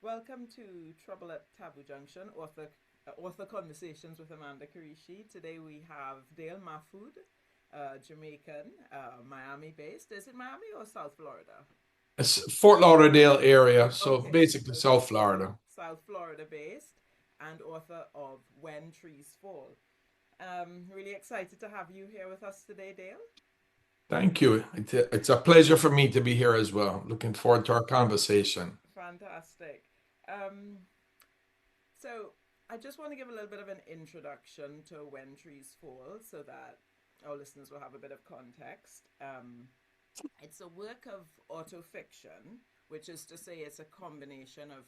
Welcome to Trouble at Taboo Junction, author conversations with Amanda Karishi. Today we have Dale Mahfood, Jamaican, Miami based. Is it Miami or South Florida? It's Fort Lauderdale area, so Okay, basically okay. South Florida. South Florida based and author of When Trees Fall. Really excited to have you here with us today, Dale. Thank you. It's a pleasure for me to be here as well. Looking forward to our conversation. Fantastic. Um, So I just want to give a little bit of an introduction to When Trees Fall so that our listeners will have a bit of context. It's a work of autofiction, which is to say it's a combination of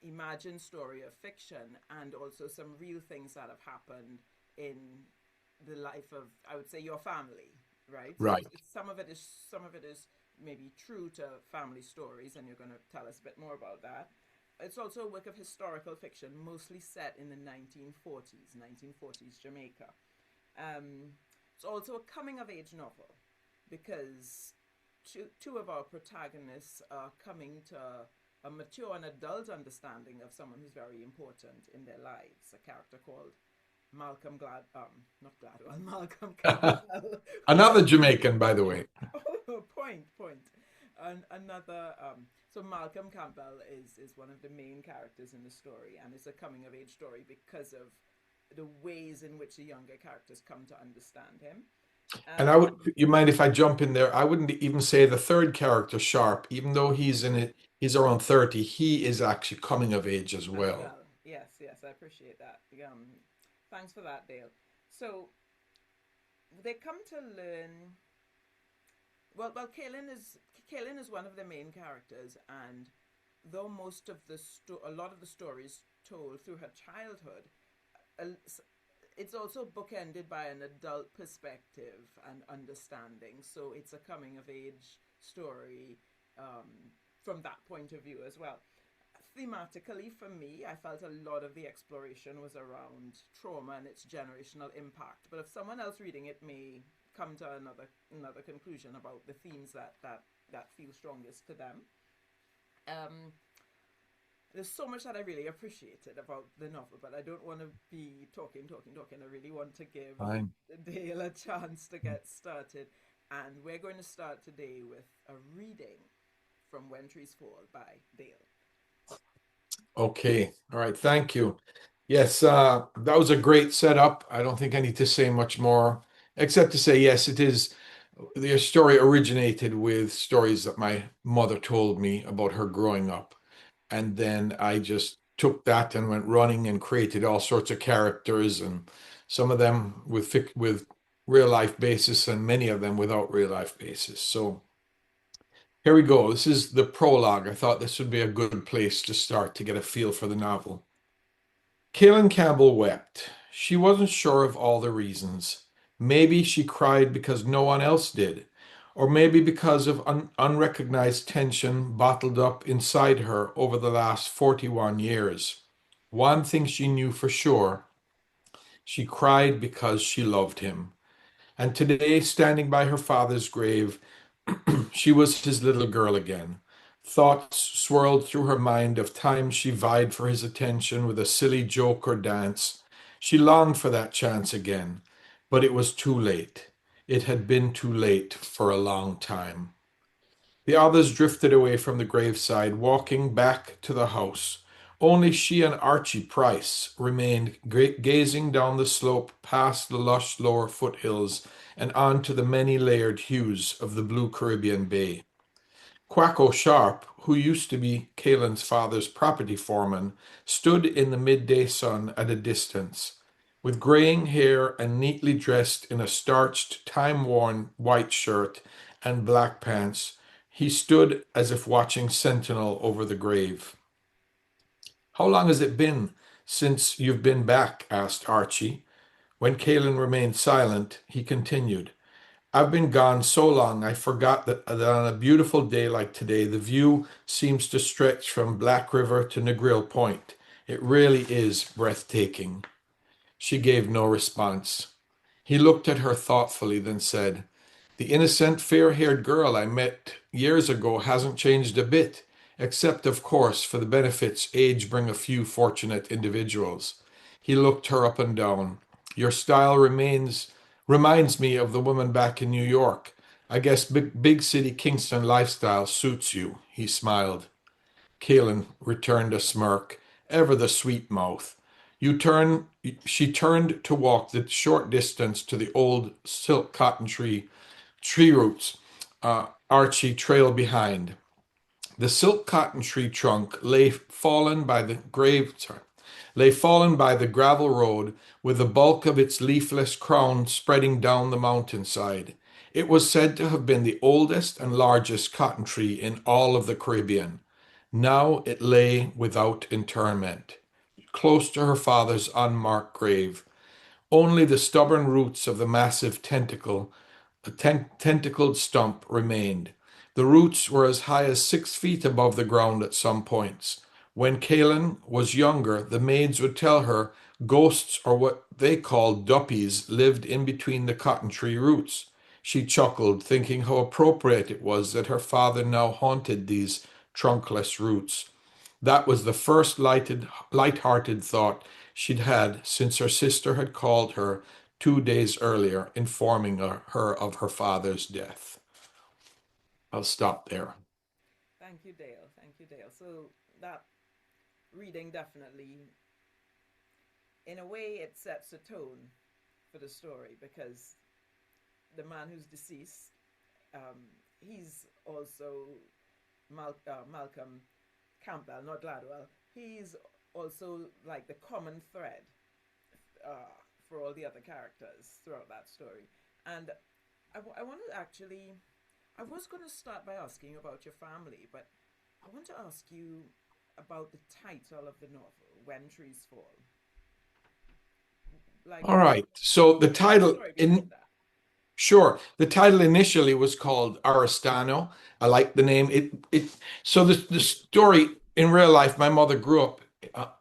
imagined story of fiction and also some real things that have happened in the life of, I would say, your family, right? So Right. some of it is maybe true to family stories, and you're going to tell us a bit more about that. It's also a work of historical fiction, mostly set in the 1940s Jamaica. It's also a coming of age novel because two of our protagonists are coming to a mature and adult understanding of someone who's very important in their lives. A character called not Gladwell, Malcolm Campbell, who Another Jamaican, by the way. point. And another, so Malcolm Campbell is one of the main characters in the story, and it's a coming of age story because of the ways in which the younger characters come to understand him. And you mind if I jump in there? I wouldn't even say the third character, Sharpe, even though he's in it, he's around 30, he is actually coming of age as As well. well. Yes, I appreciate that. Thanks for that, Dale. So they come to learn. Kaylin is one of the main characters, and though a lot of the stories told through her childhood, uh, it's also bookended by an adult perspective and understanding. So it's a coming of age story from that point of view as well. Thematically, for me, I felt a lot of the exploration was around trauma and its generational impact. But if someone else reading it may come to another conclusion about the themes that feel strongest to them. Um, there's so much that I really appreciated about the novel, but I don't want to be talking. I really want to give Fine. Dale a chance to get started. And we're going to start today with a reading from When Trees Fall by Dale. Okay. All right. Thank you. Yes, that was a great setup. I don't think I need to say much more, except to say, yes, it is. The story originated with stories that my mother told me about her growing up. And then I just took that and went running and created all sorts of characters, and some of them with real life basis, and many of them without real life basis. So here we go. This is the prologue. I thought this would be a good place to start to get a feel for the novel. Kaylin Campbell wept. She wasn't sure of all the reasons. Maybe she cried because no one else did, or maybe because of unrecognized tension bottled up inside her over the last 41 years. One thing she knew for sure, she cried because she loved him. And today, standing by her father's grave, she was his little girl again. Thoughts swirled through her mind of times she vied for his attention with a silly joke or dance. She longed for that chance again, but it was too late. It had been too late for a long time. The others drifted away from the graveside, walking back to the house. Only she and Archie Price remained gazing down the slope past the lush lower foothills and on to the many layered hues of the blue Caribbean Bay. Quacko Sharpe, who used to be Caelan's father's property foreman, stood in the midday sun at a distance. With graying hair and neatly dressed in a starched, time-worn white shirt and black pants, he stood as if watching sentinel over the grave. "How long has it been since you've been back?" asked Archie. When Caelan remained silent, he continued. "I've been gone so long I forgot that on a beautiful day like today, the view seems to stretch from Black River to Negril Point. It really is breathtaking." She gave no response. He looked at her thoughtfully, then said, "The innocent, fair haired girl I met years ago hasn't changed a bit. except, of course, for the benefits age bring a few fortunate individuals. He looked her up and down. Your style reminds me of the woman back in New York. I guess big city Kingston lifestyle suits you, he smiled. Kaelin returned a smirk, ever the sweet mouth. You turn She turned to walk the short distance to the old silk cotton tree roots. Archie trailed behind. The silk cotton tree trunk lay fallen by the gravel road, with the bulk of its leafless crown spreading down the mountainside. It was said to have been the oldest and largest cotton tree in all of the Caribbean. Now it lay without interment, close to her father's unmarked grave. Only the stubborn roots of the massive tentacled stump remained. The roots were as high as 6 feet above the ground at some points. When Kaelin was younger, the maids would tell her ghosts, or what they called duppies, lived in between the cotton tree roots. She chuckled, thinking how appropriate it was that her father now haunted these trunkless roots. That was the first light-hearted thought she'd had since her sister had called her 2 days earlier, informing her of her father's death. I'll stop there. Thank you, Dale. Thank you, Dale. So that reading definitely, in a way, it sets a tone for the story because the man who's deceased, he's also Malcolm Campbell, not Gladwell. He's also like the common thread for all the other characters throughout that story. And I want to actually, I was going to start by asking you about your family, but I want to ask you about the title of the novel, When Trees Fall. Like, All right. So the what's the title story behind in that? Sure. The title initially was called Aristano. I like the name. So the story in real life, my mother grew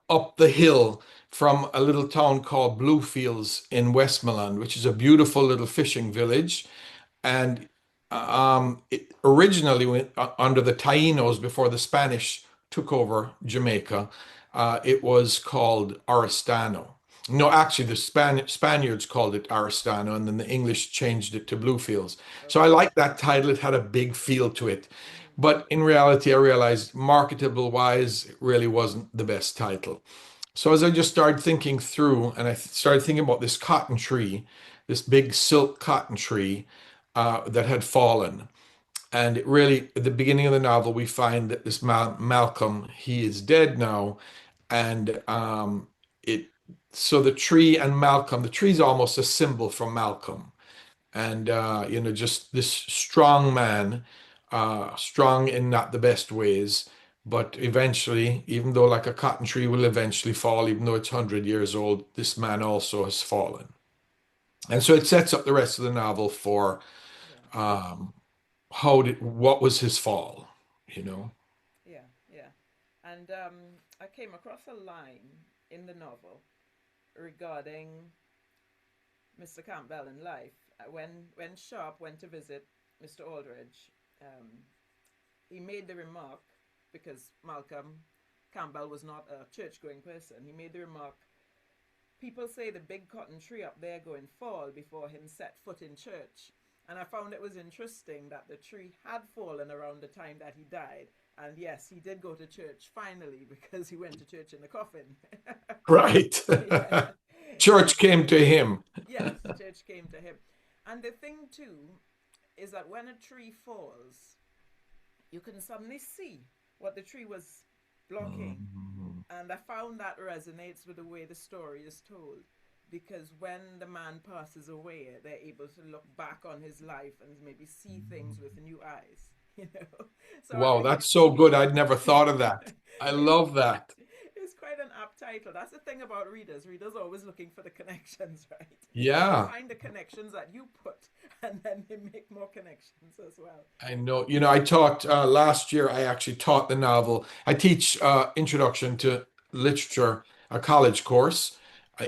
up the hill from a little town called Bluefields in Westmoreland, which is a beautiful little fishing village. And it originally went under the Taínos before the Spanish took over Jamaica. It was called Oristano. No, actually, the Spaniards called it Aristano, and then the English changed it to Bluefields. So I Okay. like that title. It had a big feel to it. Mm-hmm. But in reality, I realized marketable wise, it really wasn't the best title. So as I just started thinking through, and I started thinking about this cotton tree, this big silk cotton tree that had fallen. And it really, at the beginning of the novel, we find that this Malcolm, he is dead now, and it. So the tree and Malcolm, the tree is almost a symbol for Malcolm, and just this strong man, strong in not the best ways, but eventually, even though like a cotton tree will eventually fall, even though it's 100 years old, this man also has fallen. And so it sets up the rest of the novel for Yeah. um, what was his fall, you know? Yeah. Yeah. And I came across a line in the novel regarding Mr. Campbell in life. When Sharpe went to visit Mr. Aldridge, um, he made the remark because Malcolm Campbell was not a church going person. He made the remark, people say the big cotton tree up there going fall before him set foot in church. And I found it was interesting that the tree had fallen around the time that he died. And yes, he did go to church finally because he went to church in the coffin. Right. Yeah. Church came to him. Yes, church came to him. And the thing too is that when a tree falls, you can suddenly see what the tree was blocking. Mhm. And I found that resonates with the way the story is told. Because when the man passes away, they're able to look back on his life and maybe see things with new eyes, you know. So I Wow, think that's so good. I'd never thought of that. I it's love that. it's quite an apt title. That's the thing about readers. Readers are always looking for the connections, right? And they Yeah, find the connections that you put, and then they make more connections as well. I know. I taught last year, I actually taught the novel. I teach Introduction to Literature, a college course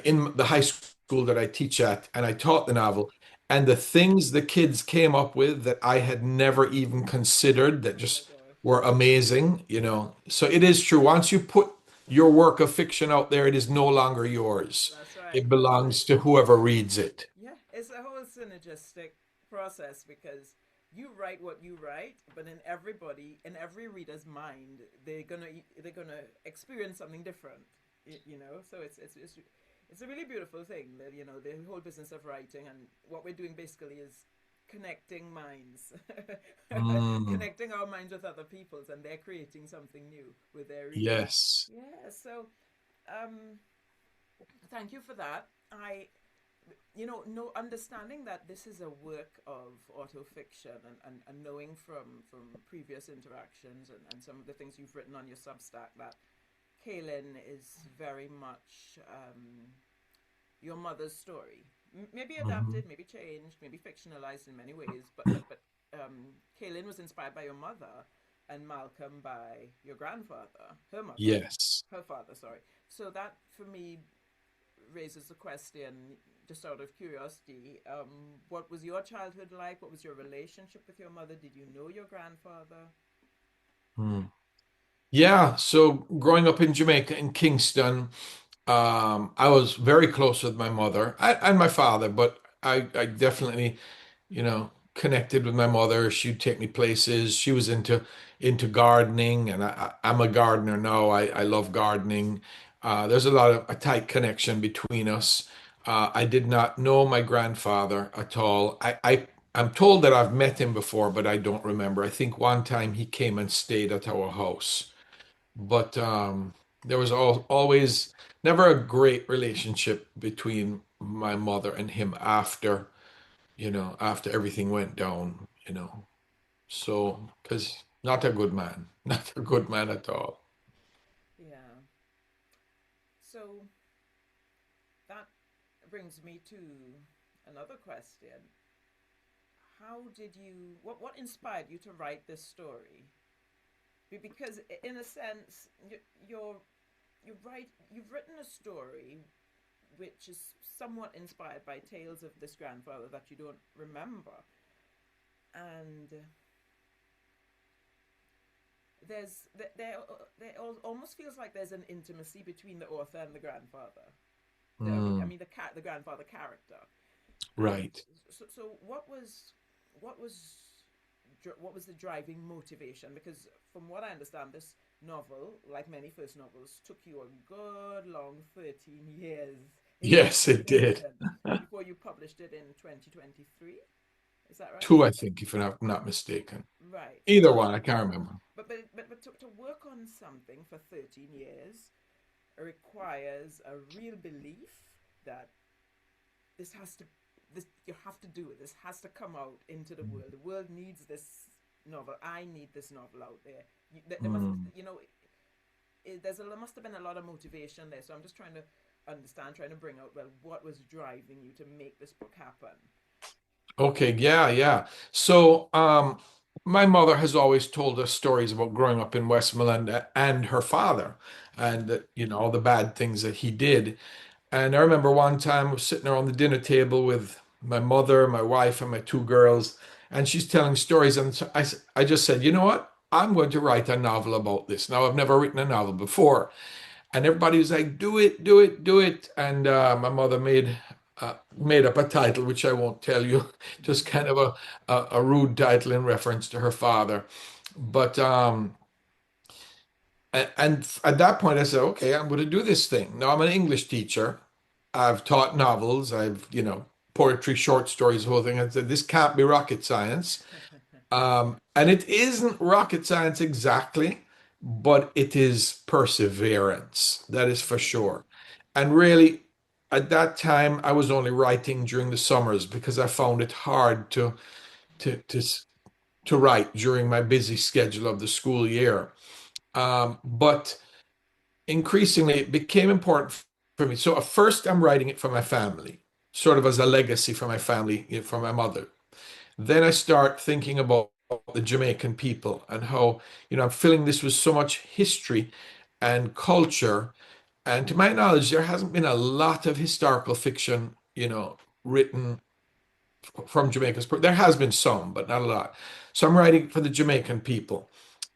in the high school that I teach at, and I taught the novel. And the things the kids came up with that I had never even considered, that Oh my just gosh. were amazing, you know. So it is true. Once you put your work of fiction out there, it is no longer yours. That's right. It That's right. belongs to whoever reads it. Yeah, it's a whole synergistic process because you write what you write, but in every reader's mind, they're gonna experience something different. You know, so it's a really beautiful thing that the whole business of writing and what we're doing basically is connecting minds, Mm, connecting our minds with other people's, and they're creating something new with their reading. yes. Yeah. So, um, thank you for that. No understanding that this is a work of autofiction and knowing from previous interactions and some of the things you've written on your Substack that Kaylin is very much your mother's story. Maybe Mhm. adapted, maybe changed, maybe fictionalized in many ways, but Kaylin was inspired by your mother and Malcolm by your grandfather, her mother, Yes. her father, sorry. So that for me raises the question, just out of curiosity, what was your childhood like? What was your relationship with your mother? Did you know your grandfather? Mm. Yeah, so growing up in Jamaica in Kingston, I was very close with my mother and my father, but I definitely, connected with my mother. She'd take me places. She was into gardening, and I'm a gardener now. I love gardening. There's a tight connection between us. I did not know my grandfather at all. I'm told that I've met him before, but I don't remember. I think one time he came and stayed at our house, but there was always never a great relationship between my mother and him after everything went down. So, because not a good man, not a good man at all. Yeah. So that brings me to another question. How did you, what inspired you to write this story? Because in a sense, you've written a story which is somewhat inspired by tales of this grandfather that you don't remember. And there almost feels like there's an intimacy between the author and the grandfather. Mm, The grandfather character. And right. so what was what was the driving motivation? Because from what I understand, this novel, like many first novels, took you a good long 13 years in Yes, it did. gestation before you published it in 2023. Is that right? Two, I think, if I'm not mistaken. Right. Either one, I can't remember. But to work on something for 13 years requires a real belief that this has to this you have to do it. This has to come out into the world. The world needs this novel. I need this novel out there. There must Mm. there must have been a lot of motivation there. So I'm just trying to understand, trying to bring out well what was driving you to make this book happen. Okay, yeah, yeah. So, my mother has always told us stories about growing up in Westmoreland and her father, and all the bad things that he did. And I remember one time I was sitting around the dinner table with my mother, my wife, and my two girls, and she's telling stories. And so I just said, you know what? I'm going to write a novel about this. Now, I've never written a novel before. And everybody was like, do it, do it, do it. And my mother made up a title, which I won't tell you, just kind of a rude title in reference to her father. But and at that point, I said, okay, I'm going to do this thing. Now I'm an English teacher. I've taught novels. Poetry, short stories, the whole thing. I said, this can't be rocket science. And it isn't rocket science exactly, but it is perseverance. That is for sure. And really, at that time, I was only writing during the summers because I found it hard to to to write during my busy schedule of the school year. But increasingly, it became important for me. So at first, I'm writing it for my family, sort of as a legacy for my family, for my mother. Then I start thinking about the Jamaican people and how, I'm filling this with so much history and culture. And to my knowledge, there hasn't been a lot of historical fiction, written from Jamaica's. There has been some, but not a lot. So I'm writing for the Jamaican people.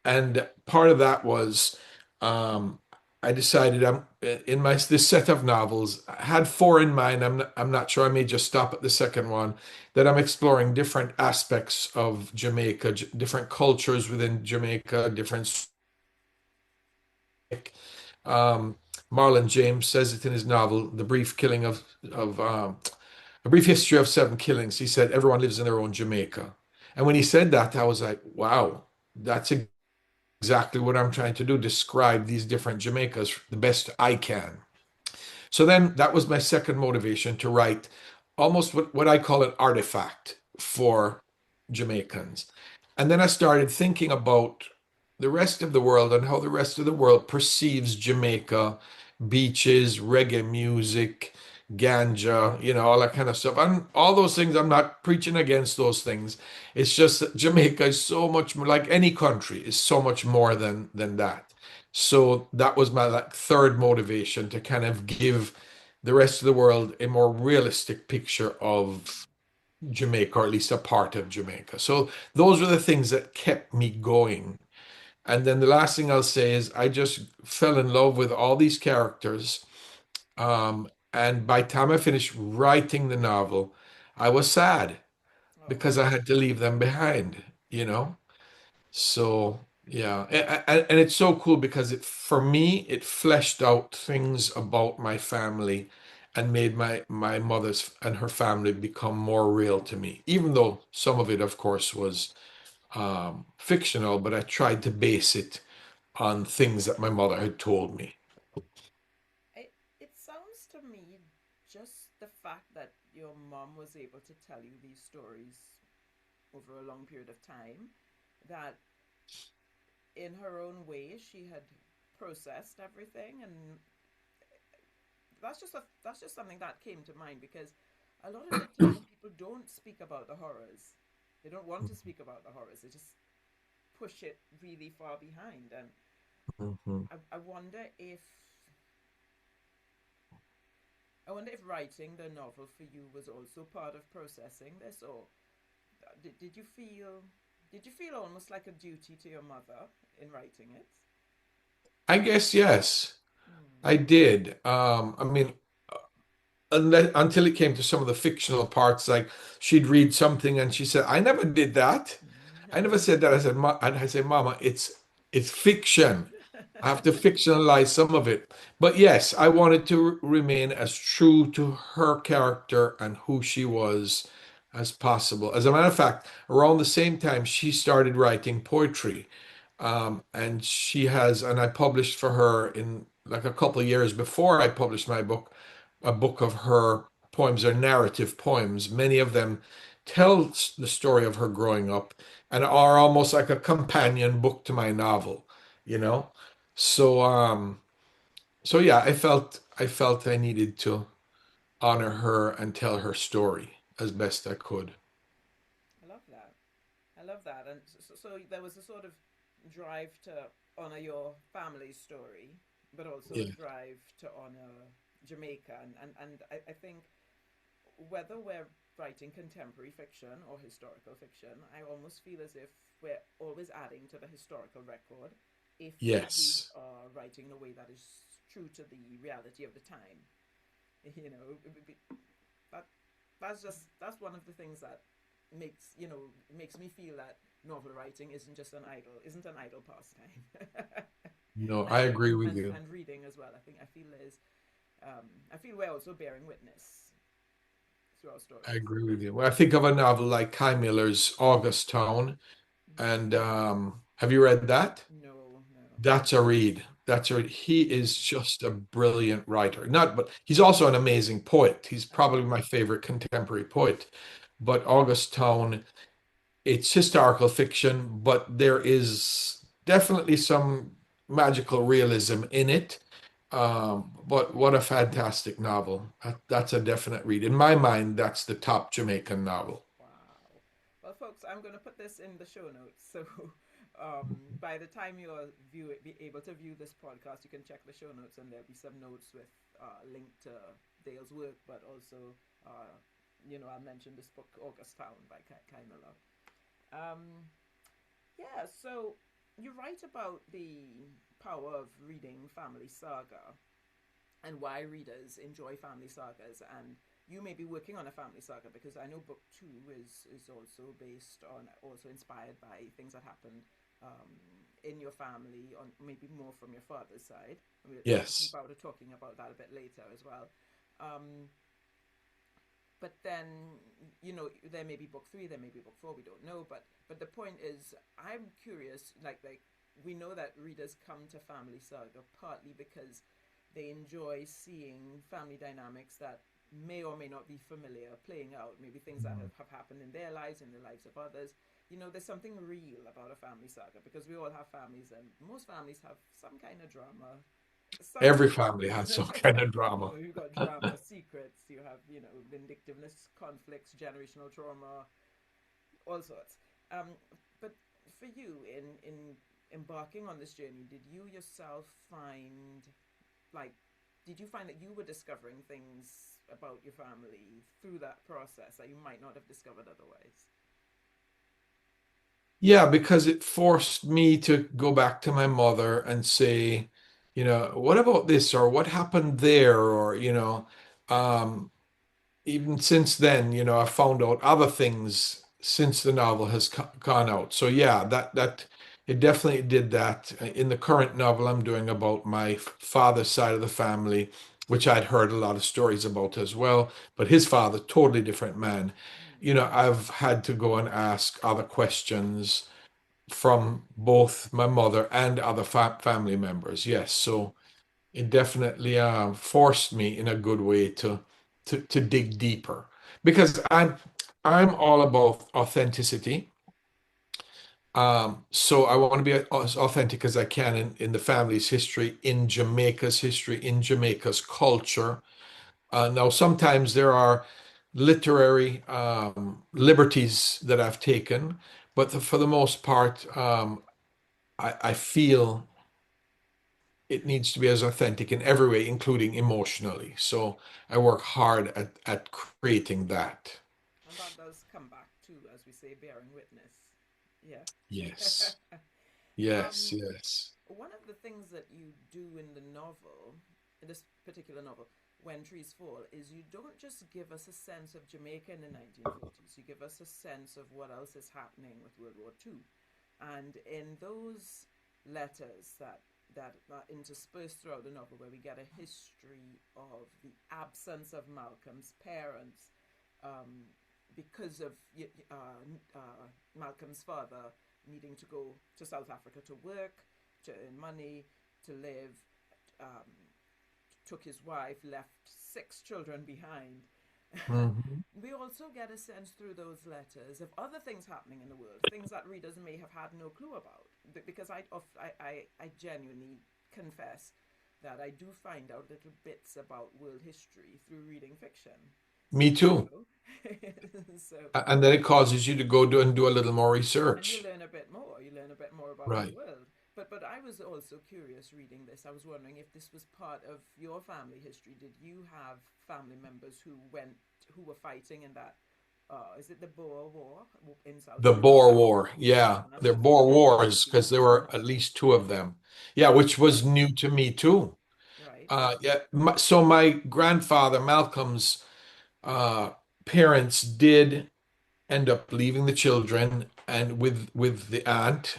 And part of that was um, I decided I'm in my this set of novels. I had four in mind. I'm not sure. I may just stop at the second one. That I'm exploring different aspects of Jamaica, different cultures within Jamaica, different. Um, Marlon James says it in his novel, The Brief Killing of A Brief History of Seven Killings. He said everyone lives in their own Jamaica. And when he said that, I was like, wow, that's exactly what I'm trying to do, describe these different Jamaicas the best I can. So then that was my second motivation to write almost what I call an artifact for Jamaicans. And then I started thinking about the rest of the world and how the rest of the world perceives Jamaica, beaches, reggae music, ganja, all that kind of stuff. And all those things, I'm not preaching against those things. It's just that Jamaica is so much more like any country, is so much more than that. So that was my like third motivation to kind of give the rest of the world a more realistic picture of Jamaica, or at least a part of Jamaica. So those were the things that kept me going. And then the last thing I'll say is I just fell in love with all these characters. And by the time I finished writing the novel, I was sad Oh, because I had to leave them behind, you know? So yeah, and it's so cool because for me it fleshed out things about my family and made my mother's and her family become more real to me. Even though some of it, of course, was fictional, but I tried to base it on things that my mother had told me. it sounds to me just the fact that your mom was able to tell you these stories over a long period of time, that in her own way she had processed everything, and that's just something that came to mind because a lot of the time people don't speak about the horrors. They don't want to speak about the horrors. They just push it really far behind, and Mhm. I wonder if writing the novel for you was also part of processing this, or did you feel almost like a duty to your mother in writing it? I guess yes, Hmm. I did. I mean, until it came to some of the fictional parts, like she'd read something and she said, "I never did that. I never said that." I said, and I said, "Mama, it's fiction. I have to fictionalize some of it." But yes, I wanted to remain as true to her character and who she was as possible. As a matter of fact, around the same time, she started writing poetry. And and I published for her in like a couple of years before I published my book, a book of her poems or narrative poems. Many of them tell the story of her growing up and are almost like a companion book to my novel, you know? So so yeah, I felt I needed to honor her and tell her story as best I could. I love that. I love that. And so there was a sort of drive to honor your family's story, but also a Yeah. drive to honor Jamaica. And I think whether we're writing contemporary fiction or historical fiction, I almost feel as if we're always adding to the historical record if we Yes. are writing in a way that is true to the reality of the time. You know, that that's one of the things that makes me feel that novel writing isn't an idle pastime. No, and, I agree with and you. and reading as well. I feel there's I feel we're also bearing witness through our I stories. agree with you. When I think of a novel like Kai Miller's August Town, and have you read that? No, no. That's a read. That's a read. He is just a brilliant writer. Not, but he's also an amazing poet. He's probably my favorite contemporary poet. But August Town, it's historical fiction, but there is definitely some magical realism in it. But what a fantastic novel. That's a definite read. In my mind, that's the top Jamaican novel. Wow. Well, folks, I'm going to put this in the show notes. So by the time you're be able to view this podcast, you can check the show notes, and there'll be some notes with link to Dale's work, but also, I'll mention this book, August Town by Kai Miller. Um, yeah, so you write about the power of reading family saga and why readers enjoy family sagas, and you may be working on a family saga because I know book two is also based on, also inspired by things that happened in your family, on maybe more from your father's side. We're looking Yes. forward to talking about that a bit later as well. Um, but then, you know, there may be book three, there may be book four, we don't know. But the point is, I'm curious. Like we know that readers come to family saga partly because they enjoy seeing family dynamics that may or may not be familiar playing out. Maybe things that have happened in their lives, in the lives of others. You know, there's something real about a family saga because we all have families, and most families have some kind of drama. Some Every don't. family has some kind of You drama. know, you've got drama, secrets, you have, you know, vindictiveness, conflicts, generational trauma, all sorts. Um, but for you, in embarking on this journey, did you yourself find, like, did you find that you were discovering things about your family through that process that you might not have discovered otherwise? Yeah, because it forced me to go back to my mother and say, what about this or what happened there or, um, even since then, I found out other things since the novel has gone out. So yeah, that it definitely did that. In the current novel I'm doing about my father's side of the family, which I'd heard a lot of stories about as well, but his father, totally different man. Mm. I've had to go and ask other questions from both my mother and other family members. Yes, so it definitely forced me in a good way to dig deeper because I'm all about authenticity. So I want to be as authentic as I can in the family's history, in Jamaica's history, in Jamaica's culture. Now, sometimes there are literary liberties that I've taken, but for the most part, I feel it needs to be as authentic in every way, including emotionally. So I work hard at creating that. And that does come back to, as we say, bearing witness. Yeah. Yes. Yes. um, Yes. One of the things that you do in the novel, in this particular novel, When Trees Fall, is you don't just give us a sense of Jamaica in the 1940s, you give us a sense of what else is happening with World War II. And in those letters that are interspersed throughout the novel, where we get a history of the absence of Malcolm's parents, um, because of Malcolm's father needing to go to South Africa to work, to earn money, to live, um, took his wife, left six children behind. Mhm. We also get a sense through those letters of other things happening in the world, things that readers may have had no clue about. Because I genuinely confess that I do find out little bits about world history through reading fiction. Me You too. know, so And then it causes you to go and do a little more and you research. learn a bit more. You learn a bit more about the Right. world. But I was also curious reading this. I was wondering if this was part of your family history. Did you have family members who were fighting in that? Is it the Boer War in South The Boer Africa? War. Yeah. And that's They're something Boer that Wars because there fascinates were me. at least two of them. Yeah, which was new to me too. Right. Yeah. So my grandfather, Malcolm's uh, parents did end up leaving the children and with the aunt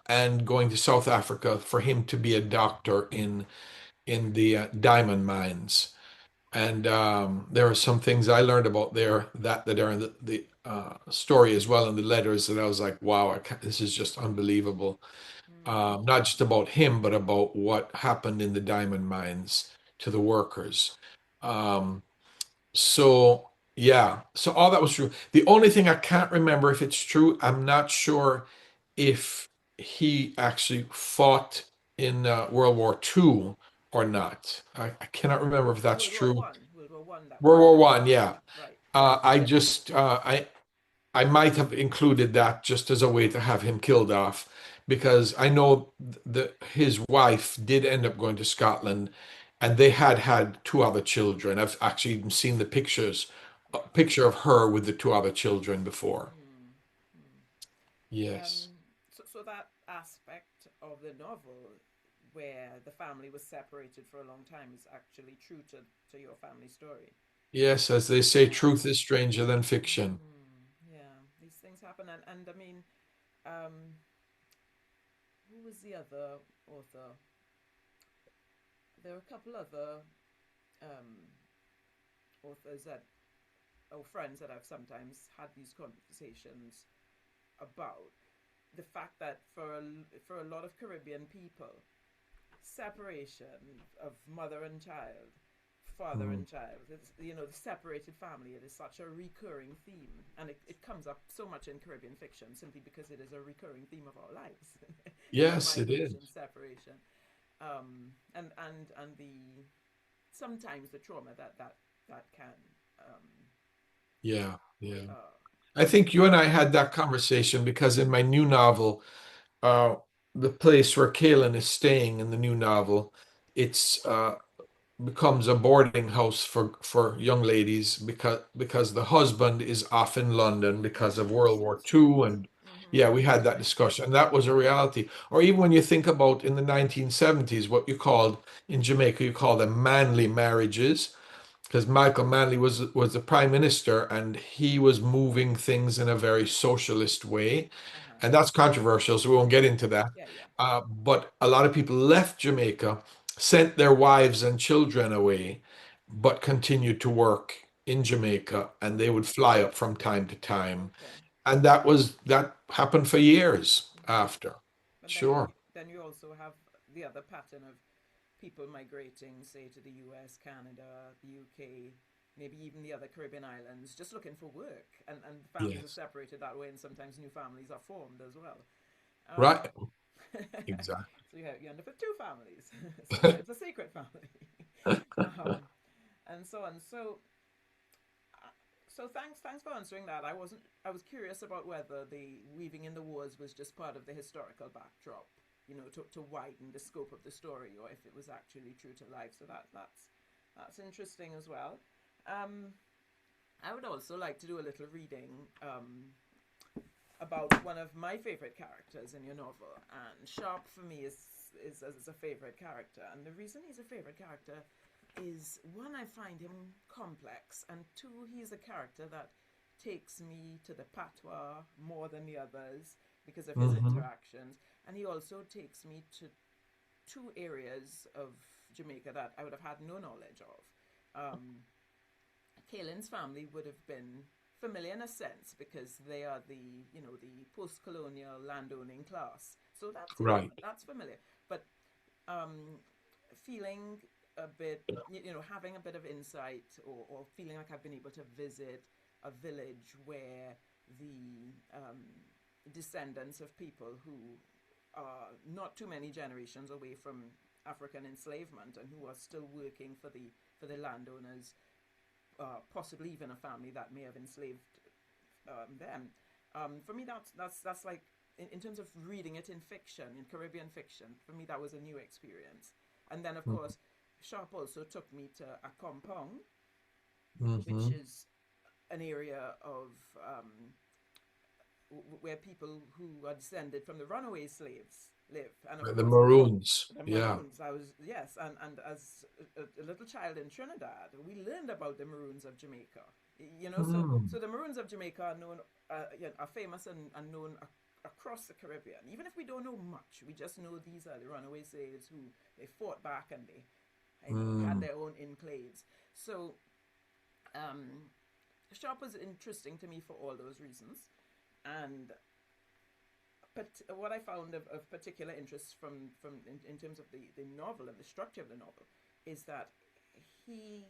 and going to South Africa for him to be a doctor in the diamond mines. And there are some things I learned about there that are in the story as well in the letters that I was like, wow, this is just unbelievable. Hmm. Not just about him, but about what happened in the diamond mines to the workers. Um, so yeah, so all that was true. The only thing I can't remember if it's true, I'm not sure if he actually fought in World War II or not. I cannot remember if that's World War true. One. World War One. That World was War the One, yeah. right. I just I might have included that just as a way to have him killed off because I know that his wife did end up going to Scotland and they had two other children. I've actually even seen the pictures, a picture of her with the two other children before. Hmm. Hmm. Yes. So that aspect of the novel, where the family was separated for a long time, is actually true to your family story. Yes, as they say, Yeah. truth is stranger than fiction. Yeah. These things happen, and I mean, um, who was the other author? There are a couple other um, authors that or friends that I've sometimes had these conversations about the fact that for a lot of Caribbean people, separation of mother and child, father Mm. and child, it's, the separated family, it is such a recurring theme, and it comes up so much in Caribbean fiction simply because it is a recurring theme of our lives. Yes, it Migration, is. separation, and the sometimes the trauma that can Yeah, yeah. uh, I think you and I had cause. that conversation because in my new novel, uh, the place where Kaelin is staying in the new novel, it's becomes a boarding house for young ladies because the husband is off in London because of World Yes, War that's II. right. And Mm-hmm. yeah, we had that Right. discussion, and that was a reality. Or even when you think about in the 1970s, what you called in Jamaica, you call them manly marriages, because Michael Manley was the prime minister and he was moving things in a very socialist way, Uh huh. and that's controversial, so we won't get into that. Yeah, yeah. But a lot of people left Jamaica, sent their wives and children away, but continued to work in Jamaica, and they would fly up from time to time, Okay. and that happened for years after. But Sure. then you also have the other pattern of people migrating, say, to the U.S., Canada, the U.K., maybe even the other Caribbean islands, just looking for work, and families are Yes. separated that way, and sometimes new families are formed as well. Um, Right. Exactly. so you end up with two families, sometimes a secret family, um, and so on. So thanks for answering that. I was curious about whether the weaving in the wars was just part of the historical backdrop, to widen the scope of the story, or if it was actually true to life. So that's interesting as well. Um, I would also like to do a little reading about one of my favorite characters in your novel, and Sharpe for me is a favorite character, and the reason he's a favorite character is one, I find him complex, and two, he's a character that takes me to the patwa more than the others because of his Hmm. interactions, and he also takes me to two areas of Jamaica that I would have had no knowledge of. Kaylin's family would have been familiar in a sense because they are the post-colonial landowning class, so Right. that's familiar, but um, feeling a bit, having a bit of insight, or feeling like I've been able to visit a village where the descendants of people who are not too many generations away from African enslavement and who are still working for the landowners, possibly even a family that may have enslaved them. For me, that's like in terms of reading it in fiction, in Caribbean fiction. For me, that was a new experience. And then, of course, Sharpe also took me to Akompong, which Hmm. is an area of where people who are descended from the runaway slaves live, and of The course Maroons. the Yeah. Maroons. I was Yes, and as a little child in Trinidad, we learned about the Maroons of Jamaica. So Mm. the Maroons of Jamaica are known, are famous and known across the Caribbean. Even if we don't know much, we just know these are the runaway slaves who they fought back and they, had Mm. their own enclaves. So um, Sharpe was interesting to me for all those reasons, and but what I found of particular interest in terms of the novel and the structure of the novel is that he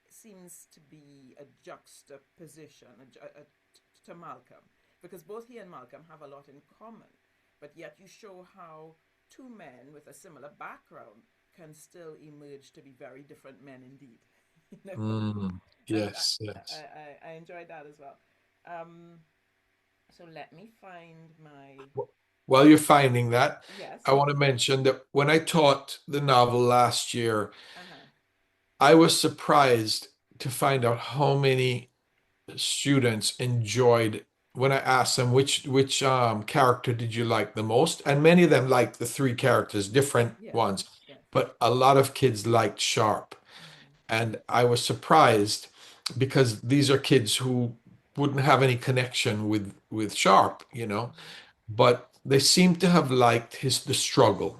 seems to be a juxtaposition to Malcolm, because both he and Malcolm have a lot in common, but yet you show how two men with a similar background can still emerge to be very different men indeed. you know, Mm. and Yes, yes. I enjoyed that as well. Um, so let me find my While you're finding that, yes. I want to mention that when I taught the novel last year, Uh-huh. I was surprised to find out how many students enjoyed when I asked them which character did you like the most, and many of them liked the three characters, different Yes, ones, yes. but a lot of kids liked Sharpe. Mm-hmm. And I was surprised because these are kids who wouldn't have any connection with Sharpe, Mm-hmm. but they seem to have liked the struggle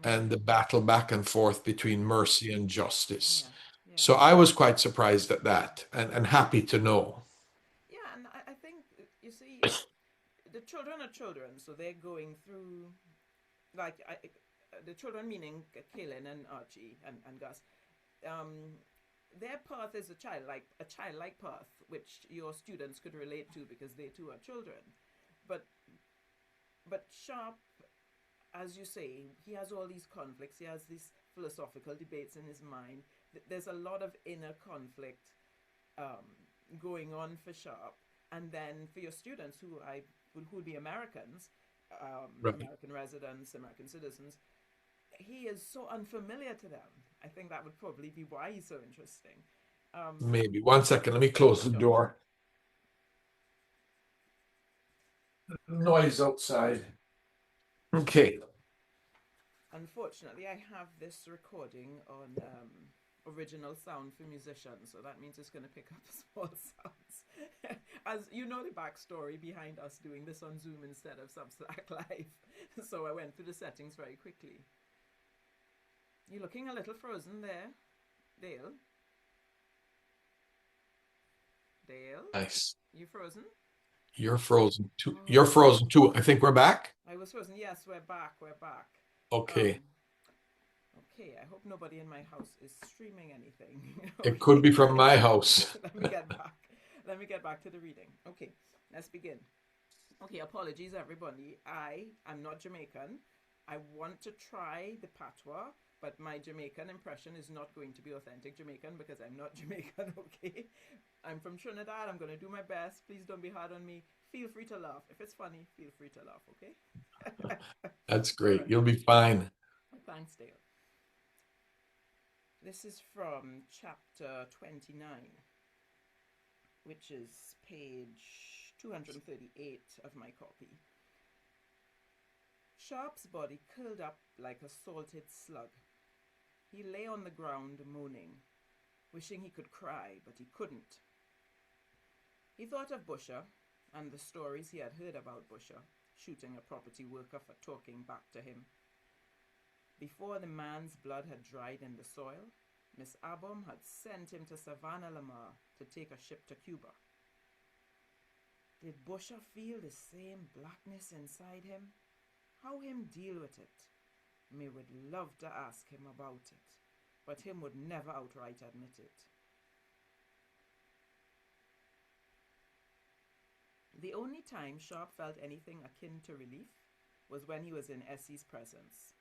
and Mm-hmm. the battle back and forth between Yes, mercy and justice. yes, yes. So I was quite surprised at that and happy to know. Yeah, and I think, you see, the children are children, so they're going through, like, the children meaning Kaylin and Archie and Gus. Um, their path is a childlike path, which your students could relate to because they too are children. But Sharpe, as you say, he has all these conflicts. He has these philosophical debates in his mind. There's a lot of inner conflict um, going on for Sharpe, and then for your students who would be Americans, Right. American residents, American citizens, he is so unfamiliar to them. I think that would probably be why he's so interesting. Um, Maybe. One second, let me close the sure, sure. door. Noise outside. Okay. Unfortunately, I have this recording on original sound for musicians, so that means it's going to pick up small sounds. As you know, the backstory behind us doing this on Zoom instead of Substack Live, so I went through the settings very quickly. You're looking a little frozen there, Dale. Dale, Nice. you frozen? You're frozen too. You're Oh, frozen too. I think we're back. I was frozen. Yes, we're back. We're back. Okay. Um, okay, I hope nobody in my house is streaming anything. It could be Okay, from my house. let me get back. Let me get back to the reading. Okay, let's begin. Okay, apologies everybody. I am not Jamaican. I want to try the patwa, but my Jamaican impression is not going to be authentic Jamaican because I'm not Jamaican, okay? I'm from Trinidad. I'm going to do my best. Please don't be hard on me. Feel free to laugh. If it's funny, feel free to laugh, okay? That's All great. right. You'll be fine. Thanks, Dale. This is from chapter 29, which is page 238 of my copy. Sharpe's body curled up like a salted slug. He lay on the ground moaning, wishing he could cry, but he couldn't. He thought of Busher and the stories he had heard about Busher, shooting a property worker for talking back to him. Before the man's blood had dried in the soil, Miss Abom had sent him to Savannah Lamar to take a ship to Cuba. Did Busher feel the same blackness inside him? How him deal with it? Me would love to ask him about it, but him would never outright admit it. The only time Sharpe felt anything akin to relief was when he was in Essie's presence.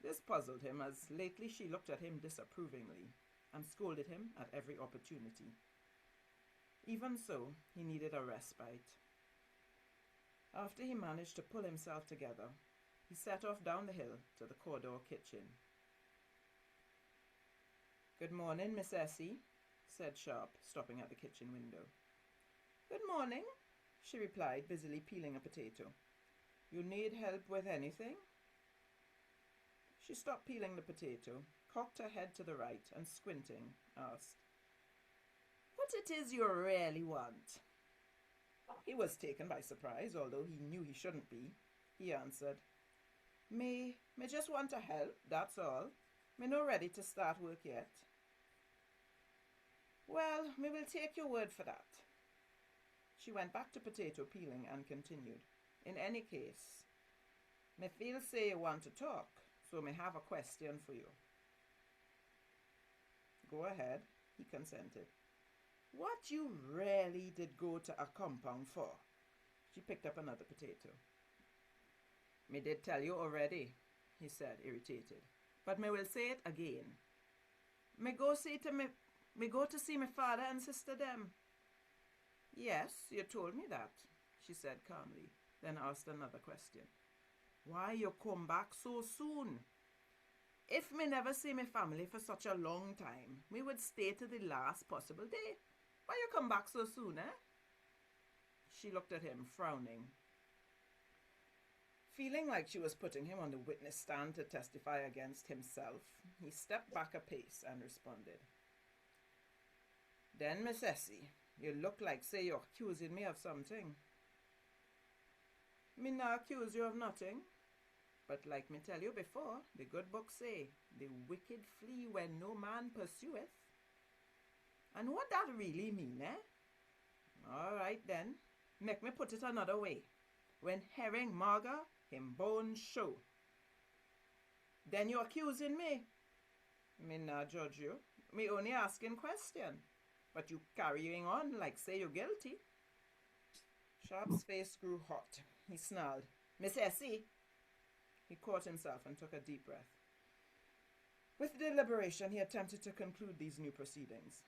This puzzled him, as lately she looked at him disapprovingly and scolded him at every opportunity. Even so, he needed a respite. After he managed to pull himself together, he set off down the hill to the corridor kitchen. "Good morning, Miss Essie," said Sharpe, stopping at the kitchen window. "Good morning," she replied, busily peeling a potato. "You need help with anything?" She stopped peeling the potato, cocked her head to the right, and squinting, asked, "What it is you really want?" He was taken by surprise, although he knew he shouldn't be. He answered, Me just want to help, that's all. Me no ready to start work yet." "Well, me will take your word for that." She went back to potato peeling and continued, "In any case, me feel say you want to talk, so me have a question for you." "Go ahead," he consented. "What you really did go to a compound for?" She picked up another potato. "Me did tell you already," he said, irritated, "but me will say it again. Me go to see my father and sister them." "Yes, you told me that," she said calmly, then asked another question. "Why you come back so soon? If me never see my family for such a long time, me would stay to the last possible day. Why you come back so soon, eh?" She looked at him, frowning. Feeling like she was putting him on the witness stand to testify against himself, he stepped back a pace and responded. Then, Miss Essie, you look like say you're accusing me of something. Me not accuse you of nothing. But like me tell you before, the good book say, the wicked flee when no man pursueth. And what that really mean, eh? All right then, make me put it another way. When herring marga, him bones show. Then you accusing me. Me not judge you. Me only asking question. But you carrying on like say you're guilty. Sharpe's face grew hot. He snarled, Miss Essie. He caught himself and took a deep breath. With deliberation, he attempted to conclude these new proceedings.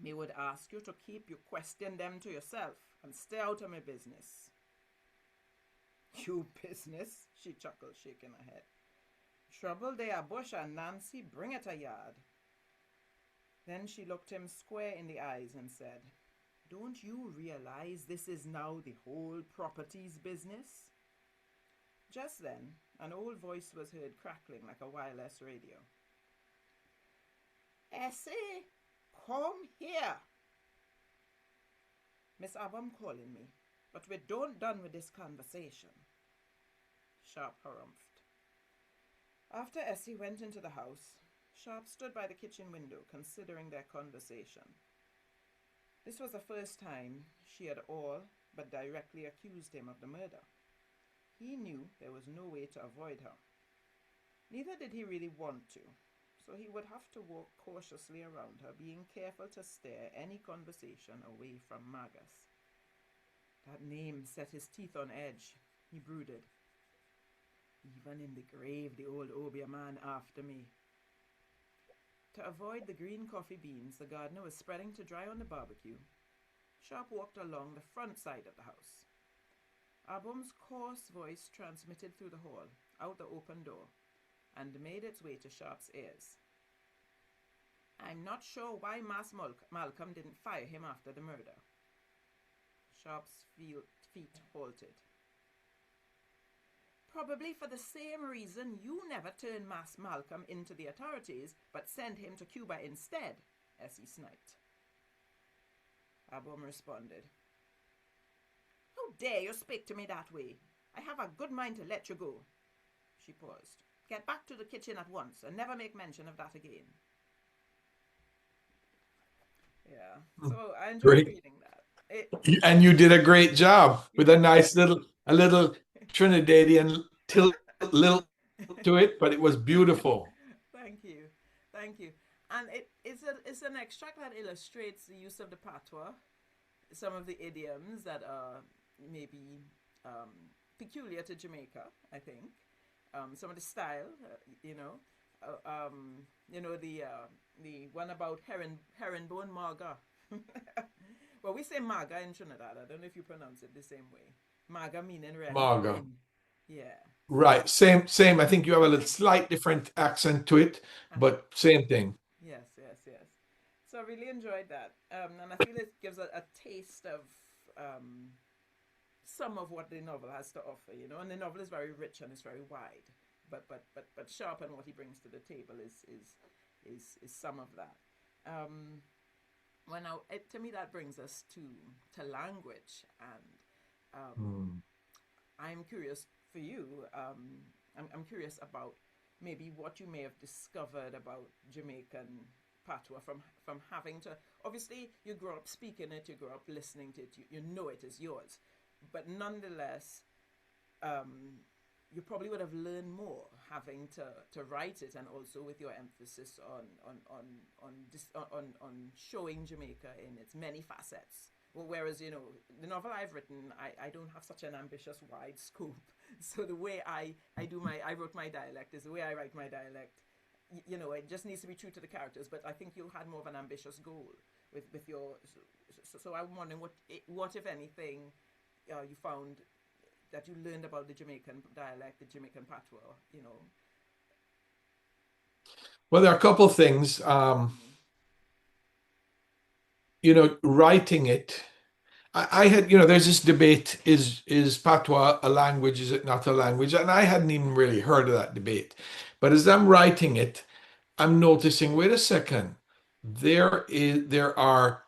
Me would ask you to keep your question them to yourself and stay out of my business. You business? She chuckled, shaking her head. Trouble they a bush and Nancy, bring it a yard. Then she looked him square in the eyes and said, Don't you realize this is now the whole property's business? Just then, an old voice was heard crackling like a wireless radio. Essie, come here. Miss Abram calling me, but we don't done with this conversation. Sharpe harumphed. After Essie went into the house, Sharpe stood by the kitchen window considering their conversation. This was the first time she had all but directly accused him of the murder. He knew there was no way to avoid her. Neither did he really want to, so he would have to walk cautiously around her, being careful to steer any conversation away from Magas. That name set his teeth on edge. He brooded. Even in the grave, the old Obeah man after me. To avoid the green coffee beans the gardener was spreading to dry on the barbecue, Sharpe walked along the front side of the house. Abum's coarse voice transmitted through the hall, out the open door, and made its way to Sharpe's ears. I'm not sure why Mas Malcolm didn't fire him after the murder. Sharpe's feet halted. Probably for the same reason you never turned Mas Malcolm into the authorities, but sent him to Cuba instead, Essie sniped. Abum responded. How dare you speak to me that way? I have a good mind to let you go. She paused. Get back to the kitchen at once and never make mention of that again. Yeah, so I enjoyed reading that. And you did a great job with a nice little Trinidadian tilt little to it, but it was beautiful. Thank you. And it's an extract that illustrates the use of the patwa, some of the idioms that are maybe peculiar to Jamaica, I think. Some of the style, the one about herringbone marga. Well, we say maga in Trinidad. I don't know if you pronounce it the same way. Maga meaning really Maga. Yeah. Right. Same. I think you have a little slight different accent to it, but same thing. Yes. So I really enjoyed that. And I feel it gives a taste of some of what the novel has to offer, and the novel is very rich and it's very wide. But Sharpe and what he brings to the table is some of that. To me that brings us to language, and I'm curious for you. I'm curious about maybe what you may have discovered about Jamaican patwa from having to. Obviously, you grew up speaking it, you grew up listening to it, you know it is yours, but nonetheless, you probably would have learned more having to write it, and also with your emphasis on showing Jamaica in its many facets. Well, whereas, the novel I've written, I don't have such an ambitious wide scope. So the way I wrote my dialect is the way I write my dialect. It just needs to be true to the characters. But I think you had more of an ambitious goal with your. So I'm wondering what if anything, you found that you learned about the Jamaican dialect, the Jamaican patwa. Well, there are a couple of things. Writing it, I had, there's this debate, is patois a language, is it not a language? And I hadn't even really heard of that debate. But as I'm writing it, I'm noticing, wait a second, there are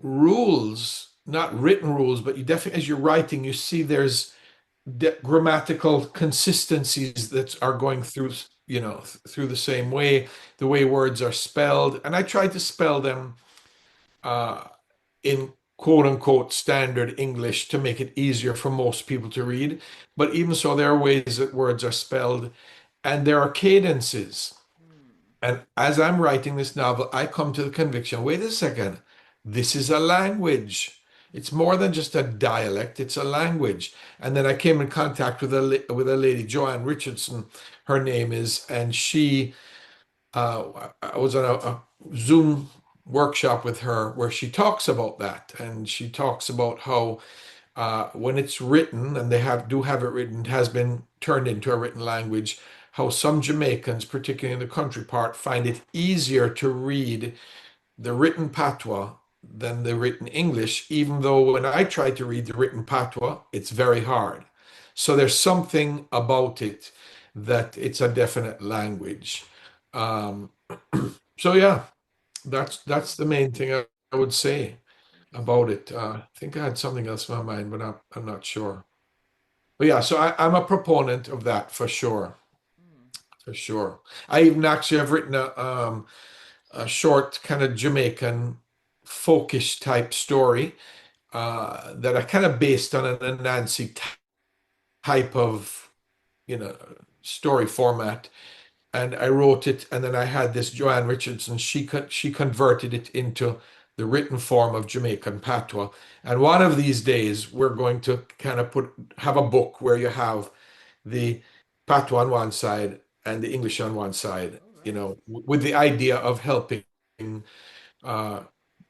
rules, not written rules, but you definitely, as you're writing, you see there's grammatical consistencies that are going through, through the same way, the way words are spelled. And I try to spell them uh, in quote unquote standard English to make it easier for most people to read. But even so, there are ways that words are spelled and there are cadences. Hmm. And as I'm writing this novel, I come to the conviction, wait a second, this is a language. It's more than just a dialect, it's a language. And then I came in contact with a lady, Joanne Richardson, her name is, and I was on a Zoom workshop with her where she talks about that, and she talks about how when it's written, and they do have it written, it has been turned into a written language, how some Jamaicans, particularly in the country part, find it easier to read the written patois than the written English, even though when I try to read the written patois, it's very hard. So there's something about it that it's a definite language. Um, so yeah, that's the main thing I would say Interesting. about it. I think I had something else in my mind, but I'm not sure. But yeah, so I'm a proponent of that for sure, Hmm. for sure. I even actually have written a short kind of Jamaican folkish type story that I kind of based on a Nancy type of, you know, story format. And I wrote it, and then I had this Joanne Richardson. She converted it into the written form of Jamaican patois. And one of these days, we're going to kind of have a book where you have the patois on one side and the English on one side. All right. With the idea of helping uh,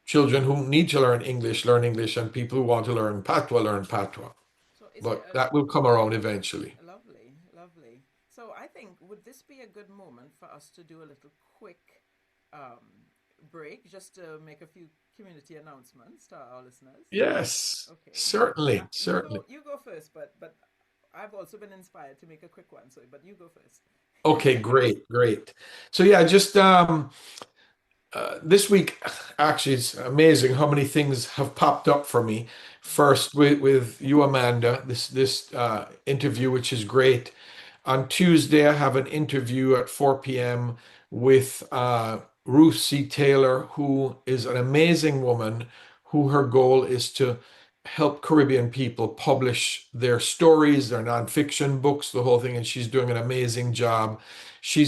children who need to learn English, and people who want to learn patois. So is there But that will come around eventually. lovely, lovely. So I think would this be a good moment for us to do a little quick break just to make a few community announcements to our listeners? Yes, Okay. certainly, You certainly. go first, but I've also been inspired to make a quick one, so but you go first. Okay, great, great. So yeah, just this week, actually, it's amazing how many things have popped up for me. First, with you, Amanda, this interview, which is great. On Tuesday, I have an interview at 4 p.m. with Ruth C. Taylor, who is an amazing woman, who her goal is to help Caribbean people publish their stories, their nonfiction books, the whole thing, and she's doing an amazing job. She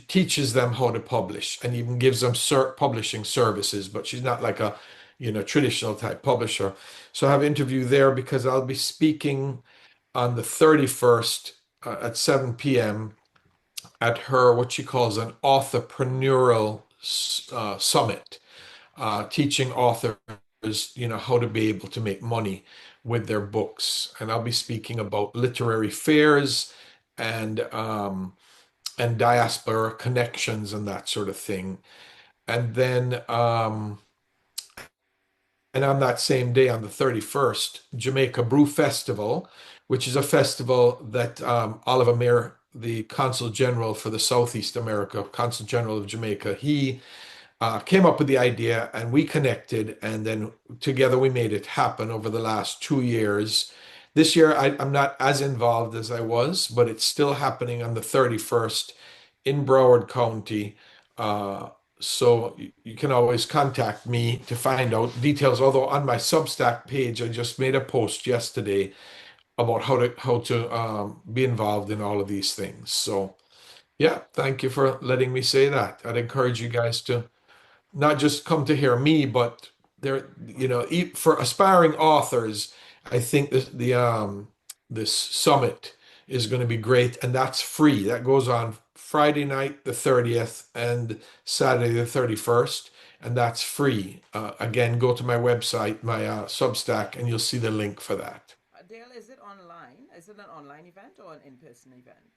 teaches them how to publish and even gives them publishing services, but she's not like a traditional type publisher. So I have an interview there because I'll be speaking on the 31st at 7 p.m. at her, what she calls an authorpreneurial summit, teaching authors, how to be able to make money with their books. And I'll be speaking about literary fairs and diaspora connections and that sort of thing. And then and on that same day, on the 31st, Jamaica Brew Festival, which is a festival that Oliver Mayer, the Consul General for the Southeast America, Consul General of Jamaica, he came up with the idea and we connected, and then together we made it happen over the last 2 years. This year, I'm not as involved as I was, but it's still happening on the 31st in Broward County. Uh, so you can always contact me to find out details. Although on my Substack page, I just made a post yesterday about how to be involved in all of these things. So yeah, thank you for letting me say that. I'd encourage you guys to not just come to hear me, but there, for aspiring authors, I think this summit is going to be great, and that's free. That goes on Friday night, the 30th, and Saturday, the 31st, and that's free. Again, go to my website, my Substack, and you'll see the link for that. Dale, is it online? Is it an online event or an in-person event?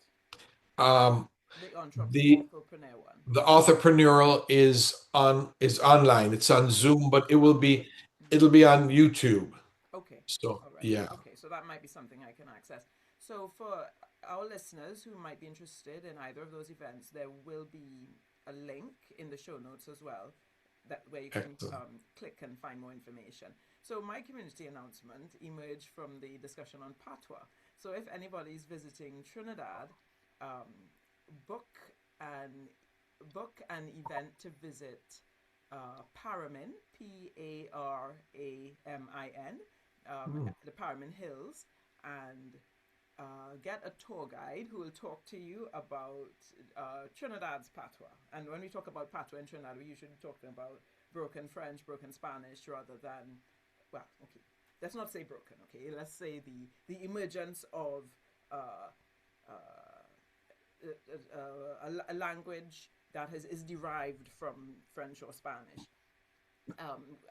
Um, The the authorpreneur one. The Authorpreneurial is online. It's on Okay. Zoom, but Okay. it'll be on YouTube. So All right. yeah, Okay, so that might be something I can access. So for our listeners who might be interested in either of those events, there will be a link in the show notes as well, that where you can excellent. click and find more information. So my community announcement emerged from the discussion on patwa. So if anybody's visiting Trinidad, um, book an book an event to visit Paramin, Paramin, Hmm. the Paramin Hills, and get a tour guide who will talk to you about Trinidad's patois. And when we talk about patois in Trinidad, we usually talking about broken French, broken Spanish, rather than, well, okay, let's not say broken, okay, let's say the emergence of uh, uh, a language that is derived from French or Spanish,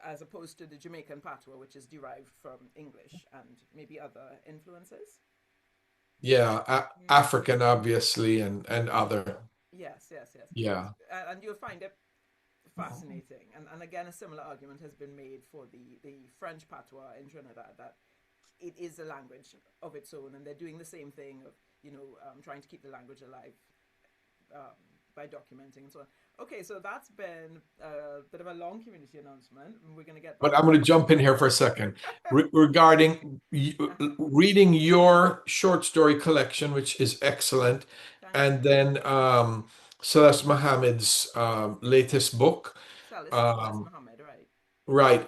as opposed to the Jamaican patois, which is derived from English and maybe other influences. Yeah, Mm. African obviously, and other. Yes, yes, yes. Yeah. And you'll find it fascinating. And again, a similar argument has been made for the French patois in Trinidad, that it is a language of its own, and they're doing the same thing of, trying to keep the language alive, um, by documenting and so on. Okay, so that's been a bit of a long community announcement. We're going to get But back I'm to going to the jump in here for a second regarding uh-huh. reading your short story collection, which is excellent, Thank and you. then Celeste Mohammed's latest book. Celeste Um, Mohammed, right? right.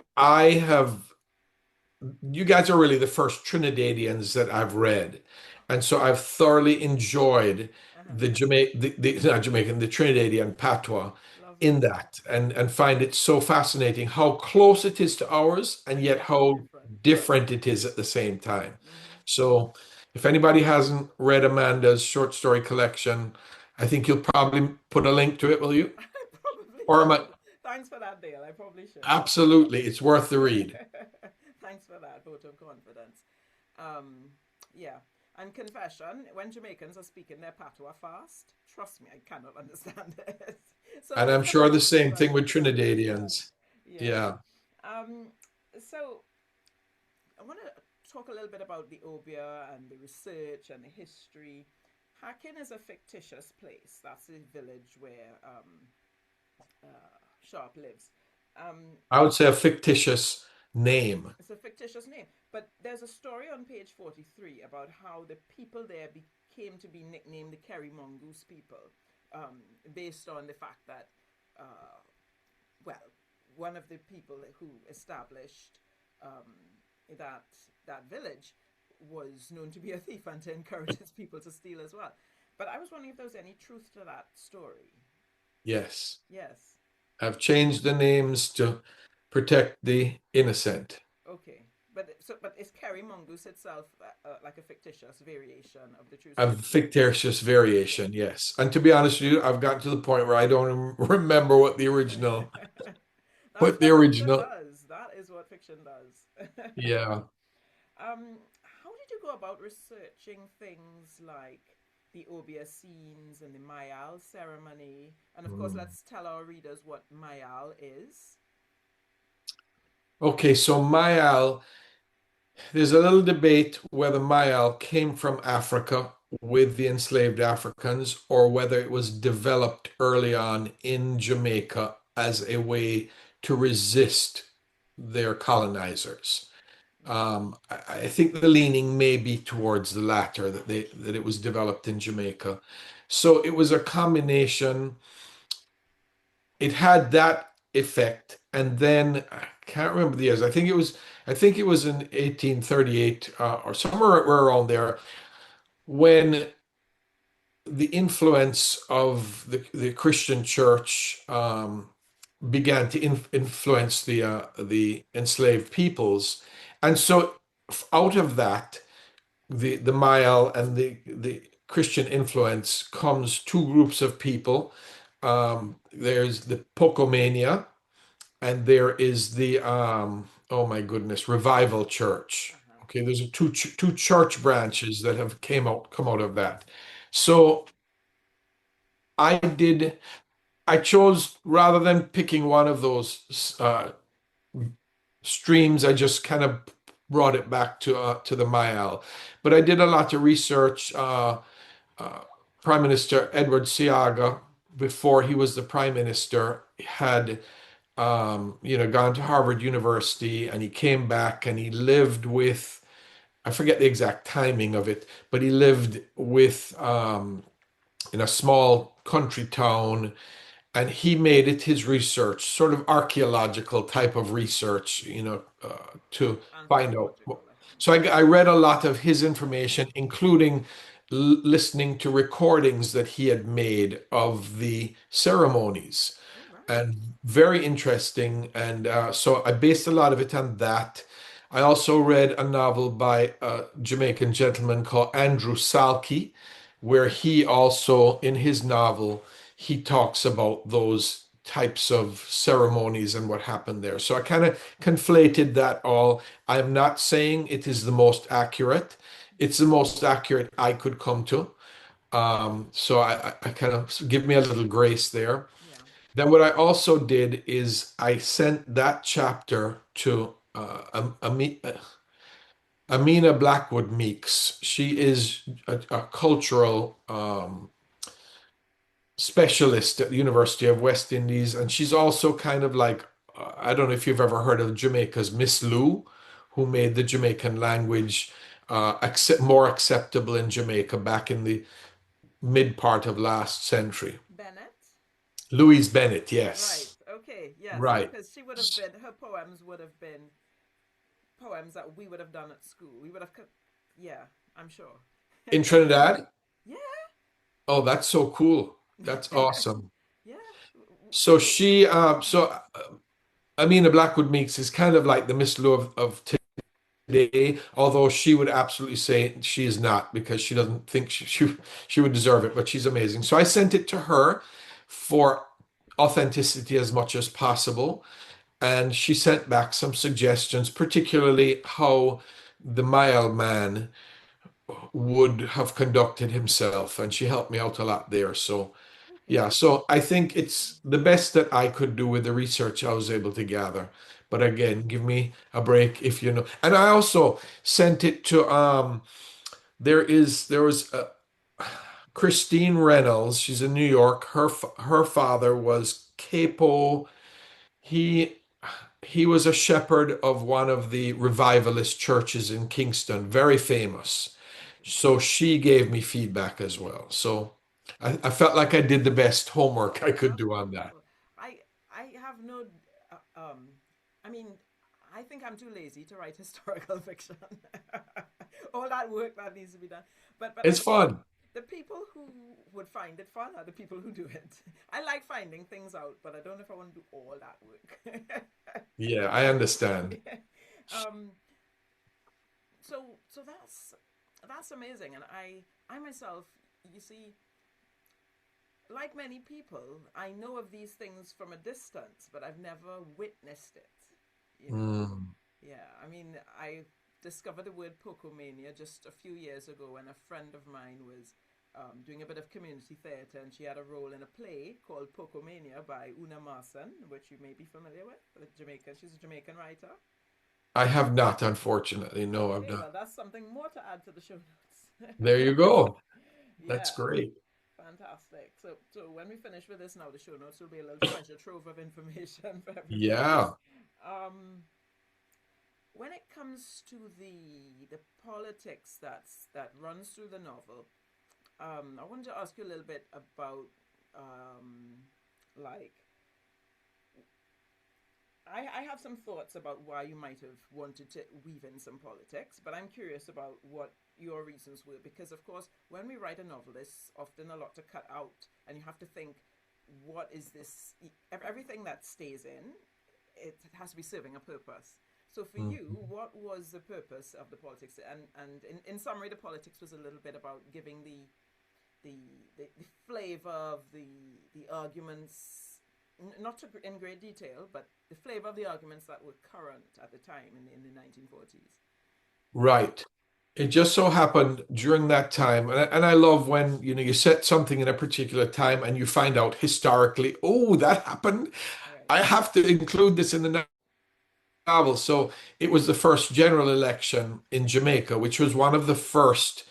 You guys are really the first Trinidadians that I've read. And so I've thoroughly enjoyed Uh-huh. the not Jamaican, the Trinidadian patois in Lovely. that, and find it so fascinating how close it is to ours and And yet yet how how different. different it is at the same time. Mm-hmm. So if anybody hasn't read Amanda's short story collection, I think you'll probably put a link to it, will you? I probably Or am I? should. Thanks for that, Dale. I probably should. Absolutely, it's worth the read. Thanks for that vote of confidence. Um, yeah. And confession, when Jamaicans are speaking their patois fast, trust me, I cannot understand it. So And let's I'm get a sure the little same deeper thing with into that. Yeah. Trinidadians. Yeah. Yeah. Um, so I want to talk a little bit about the Obeah and the research and the history. Hakin is a fictitious place. That's the village where Sharpe lives. Um, I would say a fictitious name. it's a fictitious name, but there's a story on page 43 about how the people there came to be nicknamed the Kerry Mongoose people, based on the fact that, uh, well, one of the people who established um, that that village was known to be a thief and to encourage his people to steal as well. But I was wondering if there was any truth to that story. Yes. Yes. I've changed the names to protect the innocent. Okay. But is Kerry Mongoose itself like a fictitious variation of the true A story? fictitious Okay. variation, yes. And to be honest with you, I've gotten to the point where I don't remember That's what the what fiction original, does. That is what fiction does. yeah. How did you go about researching things like the Obeah scenes and the Myal ceremony? And of course, Mm. let's tell our readers what Myal is. Okay, so Myal, there's a little debate whether Myal came from Africa with the enslaved Africans or whether it was developed early on in Jamaica as a way to resist their colonizers. Mm-hmm. I think the leaning may be towards the latter, that it was developed in Jamaica. So it was a combination. It had that effect, and then I can't remember the years. I think it was in 1838 or somewhere around there when the influence of the Christian church began to influence the enslaved peoples, and so out of that, the Myal and the Christian influence comes two groups of people. There's the Pocomania, and there is the oh my goodness, Revival Church. Uh-huh. Okay, there's two church branches that have come out of that. So I did. I chose rather than picking one of those streams. I just kind of brought it back to the Myal. But I did a lot of research. Uh, Prime Minister Edward Seaga, before he was the prime minister, had gone to Harvard University, and he came back and he lived with, I forget the exact timing of it, but he lived with in a small country town, and he made it his research, sort of archaeological type of research, to find out. Anthropological, I think. So I read a lot of his information, including listening to recordings that he had made of the ceremonies, Oh, right. and very interesting. And so I based a lot of it on that. I also read a novel by a Jamaican gentleman called Andrew Salkey, where he also, in his novel, he talks about those types of ceremonies and what happened there. So I kind of conflated that all. I'm not saying it is the most accurate. It's the most accurate I could come to. So I kind of give me a little grace there. Yeah. Then what I also did is I sent that chapter to Amina Blackwood Meeks. She is a cultural specialist at the University of West Indies, and she's also kind of like, I don't know if you've ever heard of Jamaica's Miss Lou, who made the Jamaican language more acceptable in Jamaica back in the mid part of last century. Bennett? Louise Bennett, Right. yes, Okay. Yes, right. because she would have been, her poems would have been poems that we would have done at school. We would have, yeah, I'm sure. In Trinidad? Yeah. Oh, that's so cool. That's awesome. Yeah. So Amina Blackwood Meeks is kind of like the Miss Lou of today, although she would absolutely say she is not, because she doesn't think she would deserve it, but she's amazing. So I sent it to her for authenticity as much as possible, and she sent back some suggestions, particularly how the Myal man would have conducted himself, and she helped me out a lot there. So Okay. yeah, so I think it's the best that I could do with the research I was able to gather. But again, give me a break if you know. And I also sent it to there was Christine Reynolds. She's in New York. Her father was capo. He he was a shepherd of one of the revivalist churches in Kingston, very famous. Okay. So she gave me feedback as well. So I felt like I did the best homework I could do Wonderful, on that. wonderful. I have no uh, um I mean, I think I'm too lazy to write historical fiction. All that work that needs to be done. But I It's think fun. the people who would find it fun are the people who do it. I like finding things out, but I don't know if I want to do all that work. Yeah, I understand. um so that's amazing, and I myself, you see, like many people, I know of these things from a distance, but I've never witnessed it. You know, Mm. yeah. I mean, I discovered the word pocomania just a few years ago when a friend of mine was doing a bit of community theatre, and she had a role in a play called Pocomania by Una Marson, which you may be familiar with. The Jamaican, she's a Jamaican writer. I have not, unfortunately. No, I've Okay, not. well, that's something more to add to the show notes. There you go. That's Yeah. great. Fantastic. So when we finish with this now, the show notes will be a little treasure trove of information for everybody. Yeah. Um, when it comes to the politics that runs through the novel, I wanted to ask you a little bit about like I have some thoughts about why you might have wanted to weave in some politics, but I'm curious about what your reasons were, because of course when we write a novel there's often a lot to cut out, and you have to think, what is this, everything that stays in it has to be serving a purpose. So for you, Mhm. what was the purpose of the politics? And in summary, the politics was a little bit about giving the the flavor of the arguments, not to, in great detail, but the flavor of the arguments that were current at the time in the 1940s. Right. It just so happened during that time, and I love when you set something in a particular time and you find out historically, oh, that happened. Right. I have to include this in the novel. So it was the first general election in Jamaica, which was one of the first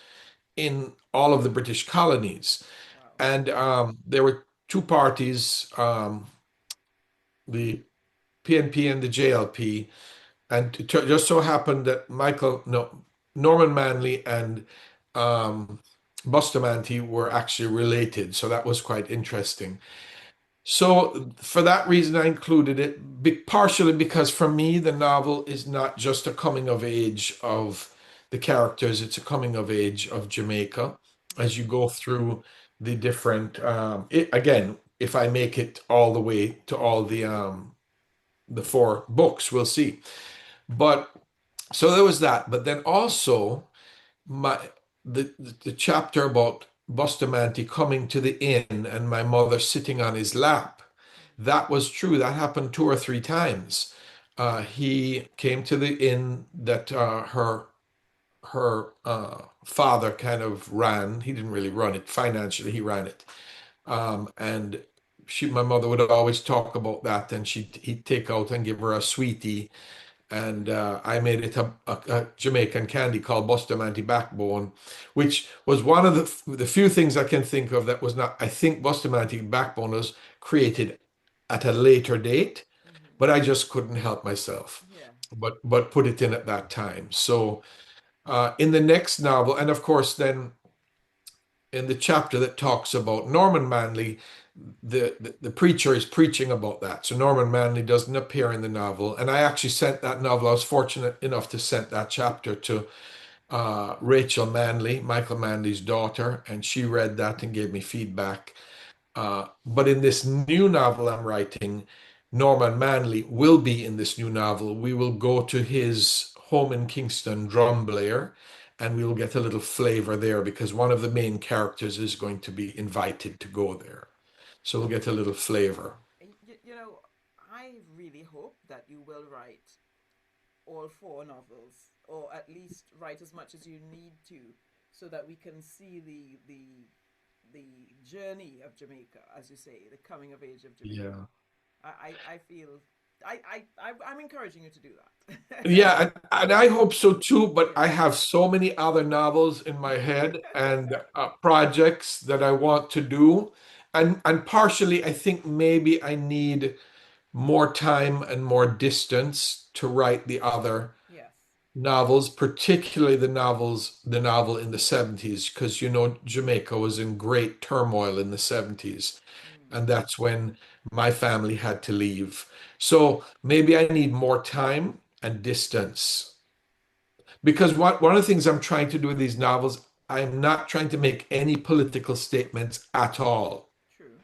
in all of the British colonies. Wow. And there were two parties, the PNP and the JLP. And it just so happened that no, Norman Manley and um, Bustamante were actually related. So that was quite interesting. So for that reason, I included it, partially because for me, the novel is not just a coming of age of the characters, it's a coming of age of Jamaica as you Mm-hmm. go through the different, again, if I make it all the way to all the four books, we'll see. But so there was that. But then also my the chapter about Bustamante coming to the inn and my mother sitting on his lap. That was true. That happened two or three times. He came to the inn that her father kind of ran. He didn't really run it financially. He ran it, and my mother would always talk about that, and he'd take out and give her a sweetie, and I made it a Jamaican candy called Bustamante Backbone, which was one of the few things I can think of that was not. I think Bustamante Backbone was created at a later date, Mm-hmm. but I just couldn't help myself, Yeah. but put it in at that time. So in the next novel, and of course then in the chapter that talks about Norman Manley, the preacher is preaching about that. So Norman Manley doesn't appear in the novel. And I actually sent that novel, I was fortunate enough to send that chapter to Rachel Manley, Michael Manley's daughter, and she read that and gave me feedback. But in this new novel I'm writing, Norman Manley will be in this new novel. We will go to his home in Kingston, Drumblair, and we will get a little flavor there because one of the main characters is going to be invited to go there. So we'll get a little flavor. You know, I really hope that you will write all four novels, or at least write as much as you need to, so that we can see the journey of Jamaica, as you say, the coming of age of Jamaica. Yeah. I feel I'm encouraging you to do that. Yeah, and I hope so too, but I Yeah. have so many other novels in my head and projects that I want to do. And partially, I think maybe I need more time and more distance to write the other Yes. novels, particularly the novel in the 70s, because Jamaica was in great turmoil in the 70s, Mm. and that's when my family had to leave. So maybe I need more time and distance. Because one of the things I'm trying to do with these novels, I'm not trying to make any political statements at all. True.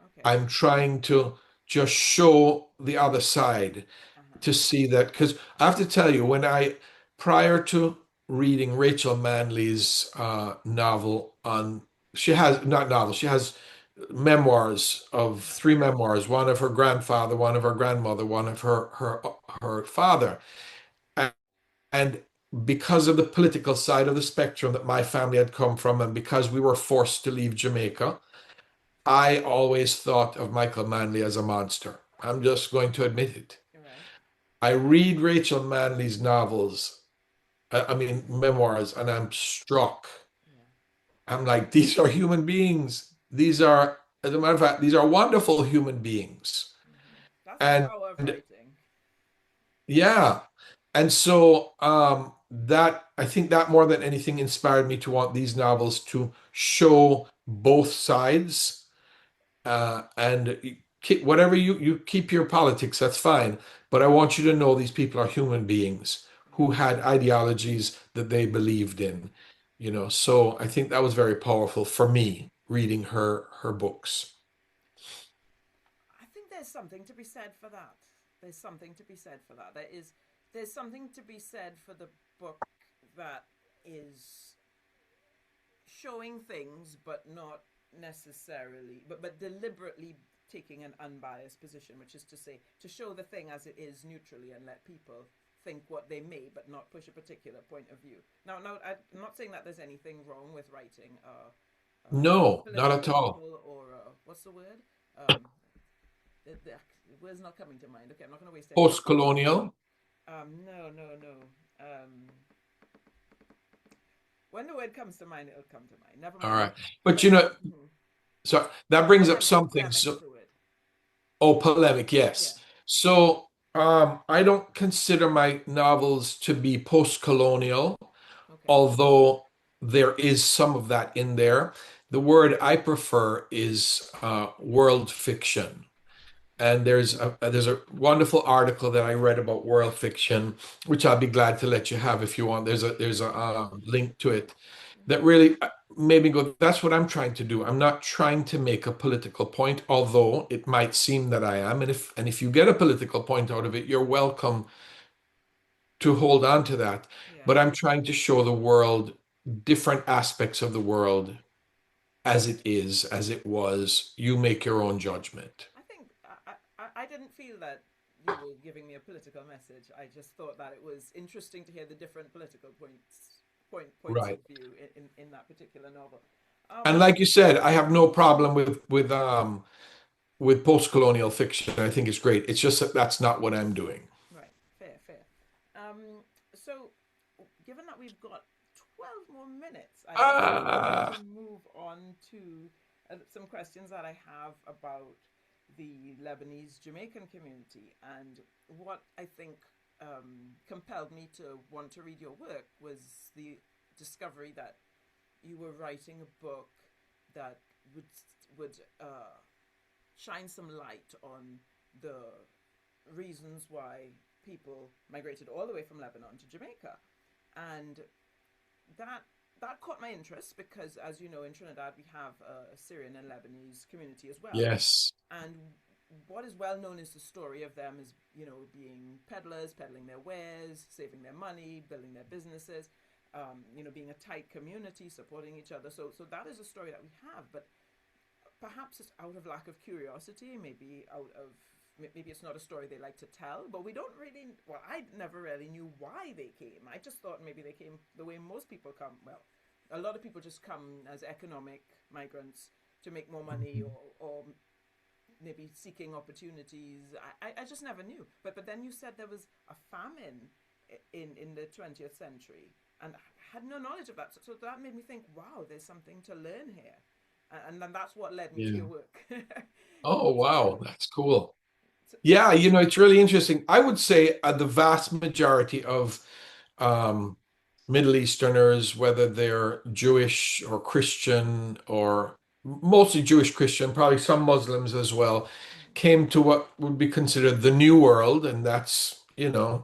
Okay. I'm trying to just show the other side Uh huh. to see that because I have to tell you, prior to reading Rachel Manley's novel on, she has not novel, she has memoirs of Uh three memoirs, one of her grandfather, one of her grandmother, one of her father, and because of the political side of the spectrum that my family had come from, and because we were forced to leave Jamaica, I always thought of Michael Manley as a monster. I'm just going to admit it. huh. Right. I read Rachel Manley's novels, I mean memoirs, and I'm struck. Yeah. I'm like, these are human beings. These are, as a matter of fact, these are wonderful human beings. That's the And power of writing. yeah, and so that I think that more than anything inspired me to want these novels to show both sides and whatever you keep your politics, that's fine. But I want you to know these people are human beings who Mm. had ideologies that they believed in, So I think that was very powerful for me reading her books. I think there's something to be said for that. There's something to be said for that. There's something to be said for the book that is showing things but not necessarily but deliberately taking an unbiased position, which is to say to show the thing as it is neutrally and let people think what they may but not push a particular point of view. Now I'm not saying that there's anything wrong with writing No, not political at all. novel or what's the word, um, the word's not coming to mind. Okay, I'm not going to waste any more time. Post-colonial. No, no, no. When the word comes to mind, it'll come to mind. Never All mind right. that. But But mhm. so that brings up Polemic, something. polemic is So, the word. oh, polemic, Yeah. yes. So, I don't consider my novels to be post-colonial, Okay. although there is some of that in there. The word I prefer is world fiction. And there's a wonderful article that I read about world fiction, which I'll be glad to let you have if you want. There's a link to it that Hmm. really made me go, that's what I'm trying to do. I'm not trying to make a political point, although it might seem that I am. And if you get a political point out of it, you're welcome to hold on to that. Yeah. But I'm trying to show the world different aspects of the world as it is, as it was. You make your own judgment. I think I didn't feel that you were giving me a political message. I just thought that it was interesting to hear the different political points Right. of view in that particular novel. And Um, like you said, I have no problem with post-colonial fiction. I think it's great. It's just that that's not what I'm doing. right, fair, fair. So, given that we've got 12 more minutes, I think we need to Ah, move on to some questions that I have about the Lebanese Jamaican community. And what I think compelled me to want to read your work was the discovery that you were writing a book that would shine some light on the reasons why people migrated all the way from Lebanon to Jamaica, and that that caught my interest because, as you know, in Trinidad we have a Syrian and Lebanese community as well, yes. and what is well known is the story of them as being peddlers, peddling their wares, saving their money, building their businesses, being a tight community, supporting each other. So that is a story that we have, but perhaps it's out of lack of curiosity, maybe it's not a story they like to tell, but we don't really, well, I never really knew why they came. I just thought maybe they came the way most people come. Well, a lot of people just come as economic migrants to make more money, or maybe seeking opportunities. I just never knew. But then you said there was a famine in the 20th century, and I had no knowledge of that. So that made me think, wow, there's something to learn here. And then that's what led me to your Yeah. work. Oh, so, wow. That's cool. so Yeah, it's really interesting. I would say the vast majority of um, Middle Easterners, whether they're Jewish or Christian or mostly Jewish Christian, probably some Muslims as well, mm, came to what would be considered the New World. And that's,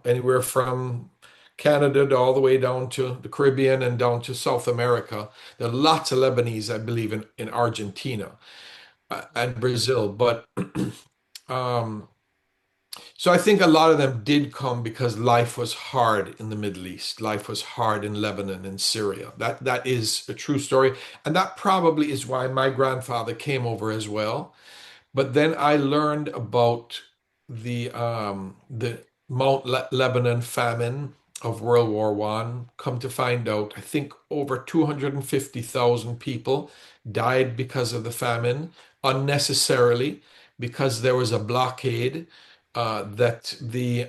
anywhere from Canada to all the way down to the Caribbean and down to South America. There are lots of Lebanese, I believe, in Argentina and right, Brazil. But um, so I think a lot of them did come because life was hard in the Middle East. Life was hard in Lebanon and Syria. That is a true story. And that probably is why my grandfather came over as well. But then I learned about the Mount Lebanon famine of World War One. Come to find out, I think over 250,000 people died because of the famine unnecessarily because there was a blockade that the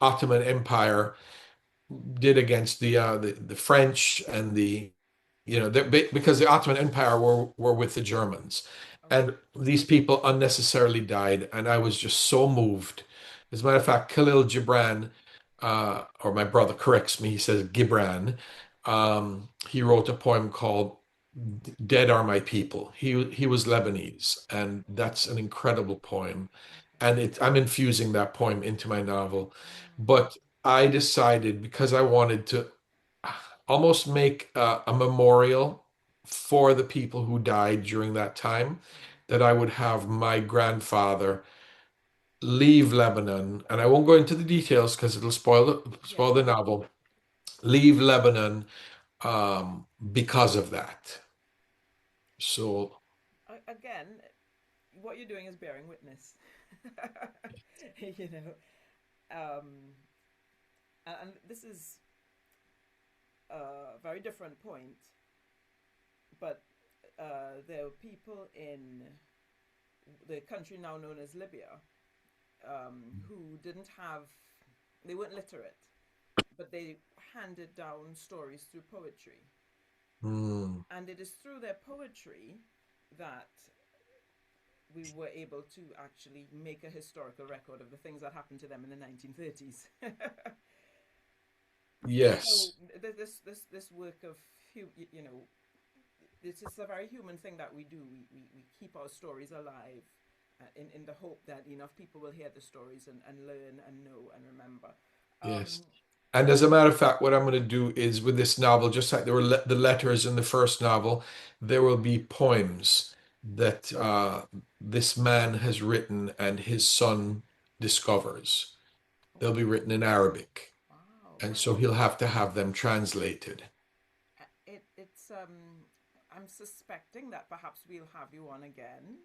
Ottoman Empire did against the French and because the Ottoman Empire were with the Germans, okay, and these people unnecessarily died, and I was just so moved. As a matter of fact, Khalil Gibran, or my brother corrects me, he says Gibran. He wrote a poem called "Dead Are My People." He was Lebanese, and that's an incredible poem. okay, And I'm infusing that poem into my novel, mm, but I decided because I wanted to almost make a memorial for the people who died during that time, mm, that I would have my grandfather leave Lebanon, and I won't go into the details because it'll yeah. spoil the novel. Leave Lebanon because of that. So Again, what you're doing is bearing witness. you know, um, and this is a very different point, but there are people in the country now known as Libya who didn't have they weren't literate, but they handed down stories through poetry. Mm. And it is through their poetry that we were able to actually make a historical record of the things that happened to them in the 1930s. So Yes. this work of, you know, this is a very human thing that we do. We keep our stories alive, in the hope that enough people will hear the stories and learn and know and remember. Yes. Um, And as a matter of fact, what I'm going to do is with this novel, just like there were the letters in the first novel, there will be poems that this man has written and his son discovers. They'll be okay. written in Arabic. Wow. And Well, so he'll have to have them translated. it's I'm suspecting that perhaps we'll have you on again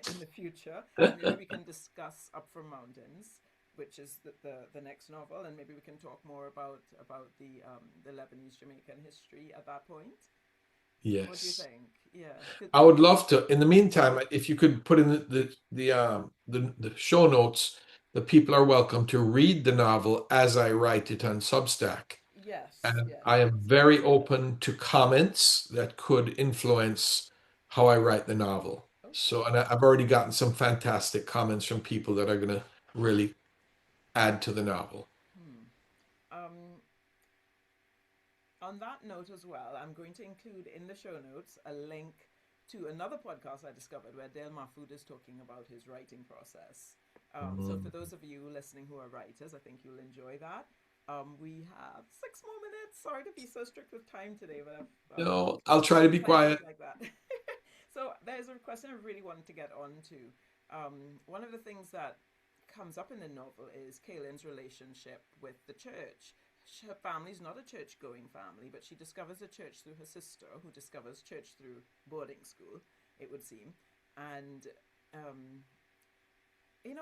in the future, and maybe we can discuss Up from Mountains, which is the next novel, and maybe we can talk more about the Lebanese Jamaican history at that point. What do you Yes. think? Yeah. I would love to. In the meantime, if you could put in the show notes, the people are welcome to read the novel as I write it on Substack. Yes, And yes, I am yes. very open to comments that could influence how I write the novel. So, Okay. and I've already gotten some fantastic comments from people that are going to really add to the novel. Hmm. On that note as well, I'm going to include in the show notes a link to another podcast I discovered where Dale Mahfood is talking about his writing process. So for Mm. those of you listening who are writers, I think you'll enjoy that. We have 6 more minutes. Sorry to be so strict with time today, but No, I'll try to be life is quiet. like that. So there's a question I really wanted to get on to. One of the things that comes up in the novel is Kaylin's relationship with the church. Her family's not a church going family, but she discovers a church through her sister, who discovers church through boarding school, it would seem. And,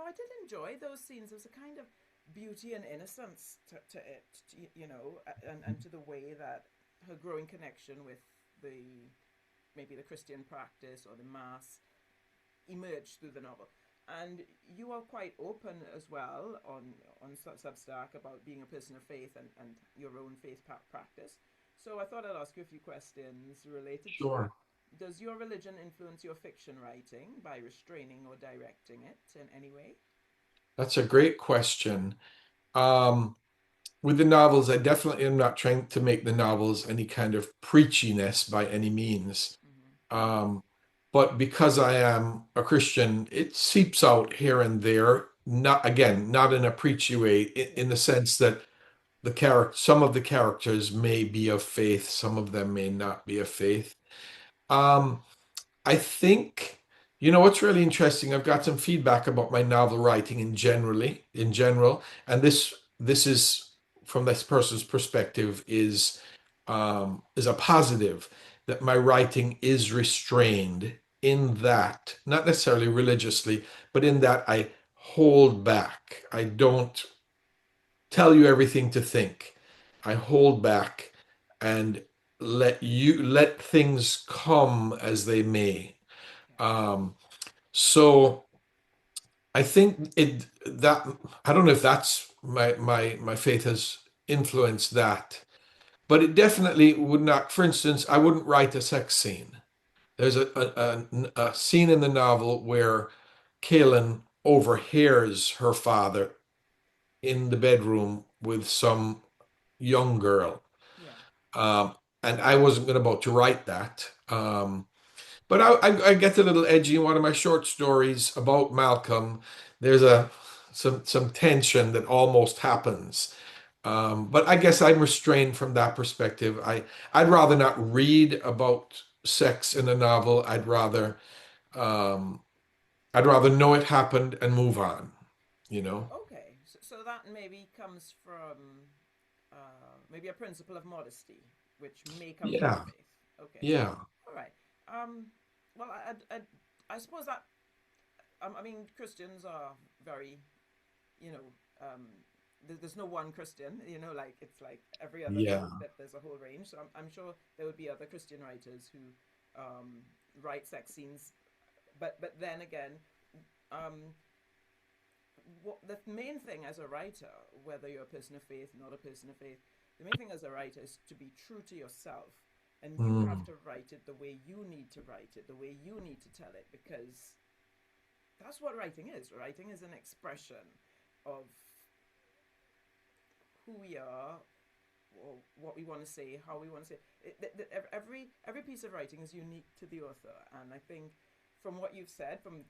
I did enjoy those scenes. There was a kind of beauty and innocence to it, and to the way that her growing connection with the maybe the Christian practice or the mass emerged through the novel. And you are quite open as well on Substack about being a person of faith and your own faith practice. So I thought I'd ask you a few questions related to that. Sure. Does your religion influence your fiction writing by restraining or directing it in any way? That's a great question. Um, with the novels, I definitely am not trying to make the novels any kind of preachiness by any means. Mm-hmm. Um, but because I am a Christian, it seeps out here and there. Not again, not in a preachy way, in Yeah. the sense that some of the characters may be of faith, some of them may not be of faith. Um, I think, what's really interesting, I've got some feedback about my novel writing in general, and this is from this person's perspective is a positive that my writing is restrained in that, not necessarily religiously, but in that I hold back. I don't tell you everything to think. I hold back and let things come as they may. Okay. Um, so I think that I don't know if that's my faith has influenced that, but it definitely would not. For instance, I wouldn't write a sex scene. There's a scene in the novel where Kaylin overhears her father in the bedroom with some young girl. Yeah. Um, and I wasn't about to write that. But I get a little edgy in one of my short stories about Malcolm. There's some tension that almost happens. But I guess I'm restrained from that perspective. I'd rather not read about sex in a novel. Um, I'd rather know it happened and move on, you know? Okay. So that maybe comes from maybe a principle of modesty, which may come from your Yeah, faith. Okay. yeah, All right. Um, well, I suppose that I mean Christians are very, you know, there's no one Christian, like it's like every other yeah. faith that there's a whole range. So I'm sure there would be other Christian writers who write sex scenes, but then again, um, what the main thing as a writer, whether you're a person of faith, not a person of faith, the main thing as a writer is to be true to yourself. And you have Mm, to write it the way you need to write it, the way you need to tell it, because that's what writing is. Writing is an expression of who we are, or what we want to say, how we want to say it. Every piece of writing is unique to the author, and I think from what you've said, from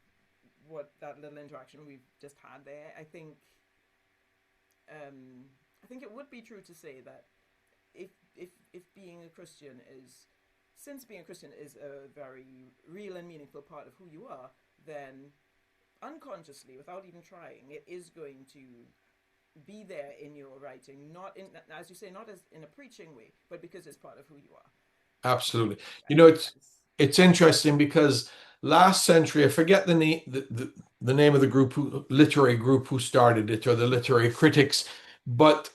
what that little interaction we've just had there, I think it would be true to say that if being a Christian is, since being a Christian is a very real and meaningful part of who you are, then unconsciously, without even trying, it is going to be there in your writing, not in, as you say, not as in a preaching way, but because it's part of who you are. absolutely. I think that's It's interesting because last century, I forget the name of the group literary group who started it, or the literary critics, but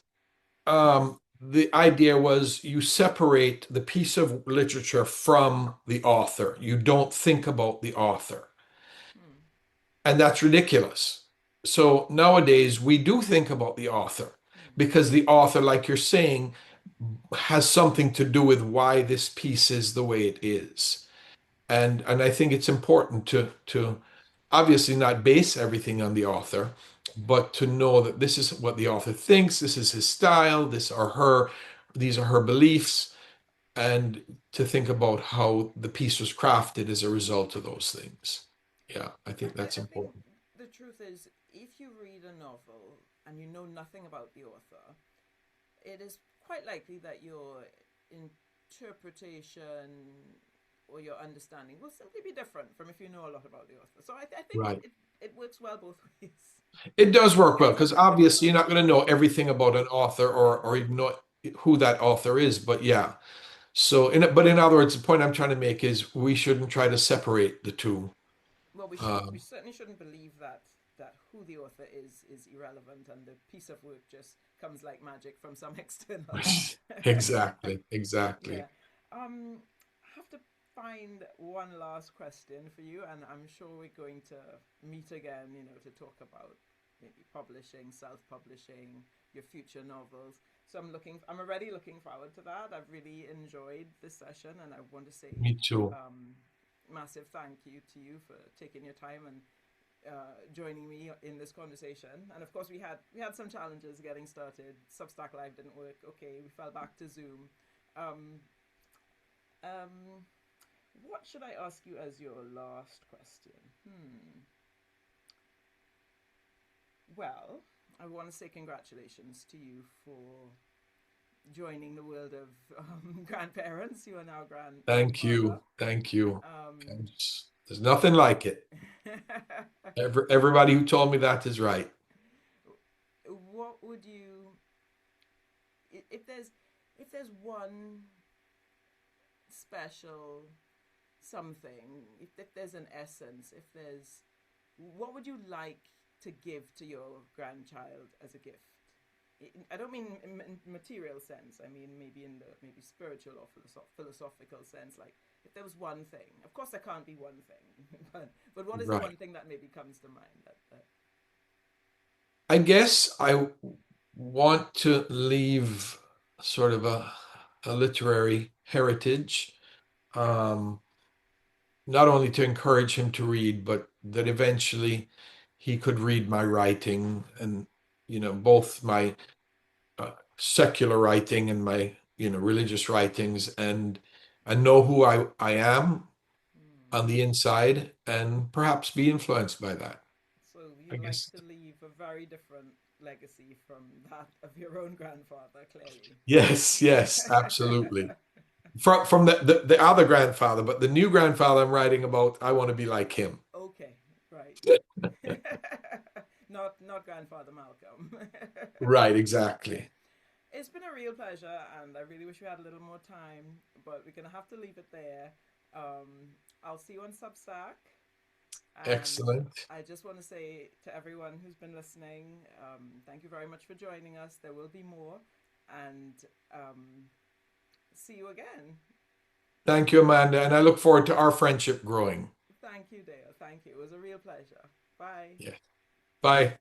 the idea was you separate the piece of literature from the author. You don't think about the author. hmm, And that's ridiculous. So nowadays we do think about the author hmm, because the author, like you're saying, has something to do with why this piece is the way it is. And I think it's important to obviously not base everything on the author, but to know that this is what the author thinks, this is his style, these are her beliefs, and to think about how the piece was crafted as a result of those things. Yeah, I think that's I think important. the truth is, if you read a novel and you know nothing about the author, it is quite likely that your interpretation or your understanding will simply be different from if you know a lot about the author. So I think Right. it works well both ways. It does work well Depends on because who you're reading obviously about. you're not going to know everything about an author or even know who that author is, but yeah. So, but in other words, the point I'm trying to make is we shouldn't try to separate the two. Well, we shouldn't. We Um, certainly shouldn't believe that who the author is irrelevant and the piece of work just comes like magic from some external. exactly, exactly. Yeah. I have to find one last question for you, and I'm sure we're going to meet again. You know, to talk about maybe publishing, self-publishing, your future novels. So I'm already looking forward to that. I've really enjoyed this session, and I want to say Me too. massive thank you to you for taking your time and joining me in this conversation. And of course, we had some challenges getting started. Substack Live didn't work. Okay, we fell back to Zoom. Um, um, what should I ask you as your last question? Well, I want to say congratulations to you for joining the world of grandparents. You are now Thank grandfather. you. Thank you. Um, There's nothing like it. Everybody who told me that is right. what would you, if there's one special something, if there's an essence, if there's, what would you like to give to your grandchild as a gift? I don't mean in material sense. I mean maybe in the maybe spiritual or philosophical sense. Like if there was one thing, of course there can't be one thing, but what is the Right. one thing that maybe comes to mind? That I guess I want to leave sort of a literary heritage, um, not only to encourage him to read, but that eventually he could read my writing and, both my secular writing and my, religious writings and know who I am hmm. on the inside and perhaps be influenced by that. So I you'd like guess. to leave a very different legacy from that of your own grandfather, clearly. Yes, yes, absolutely. From the other grandfather, but the new grandfather I'm writing about, I want to be like him. Okay, right. Not grandfather Malcolm. Right, exactly. It's been a real pleasure, and I really wish we had a little more time, but we're gonna have to leave it there. I'll see you on Substack, and Excellent. I just want to say to everyone who's been listening, thank you very much for joining us. There will be more, and see you again. Thank you, Amanda, and I look forward to our friendship growing. Thank you, Dale. Thank you. It was a real pleasure. Bye. Yeah. Bye.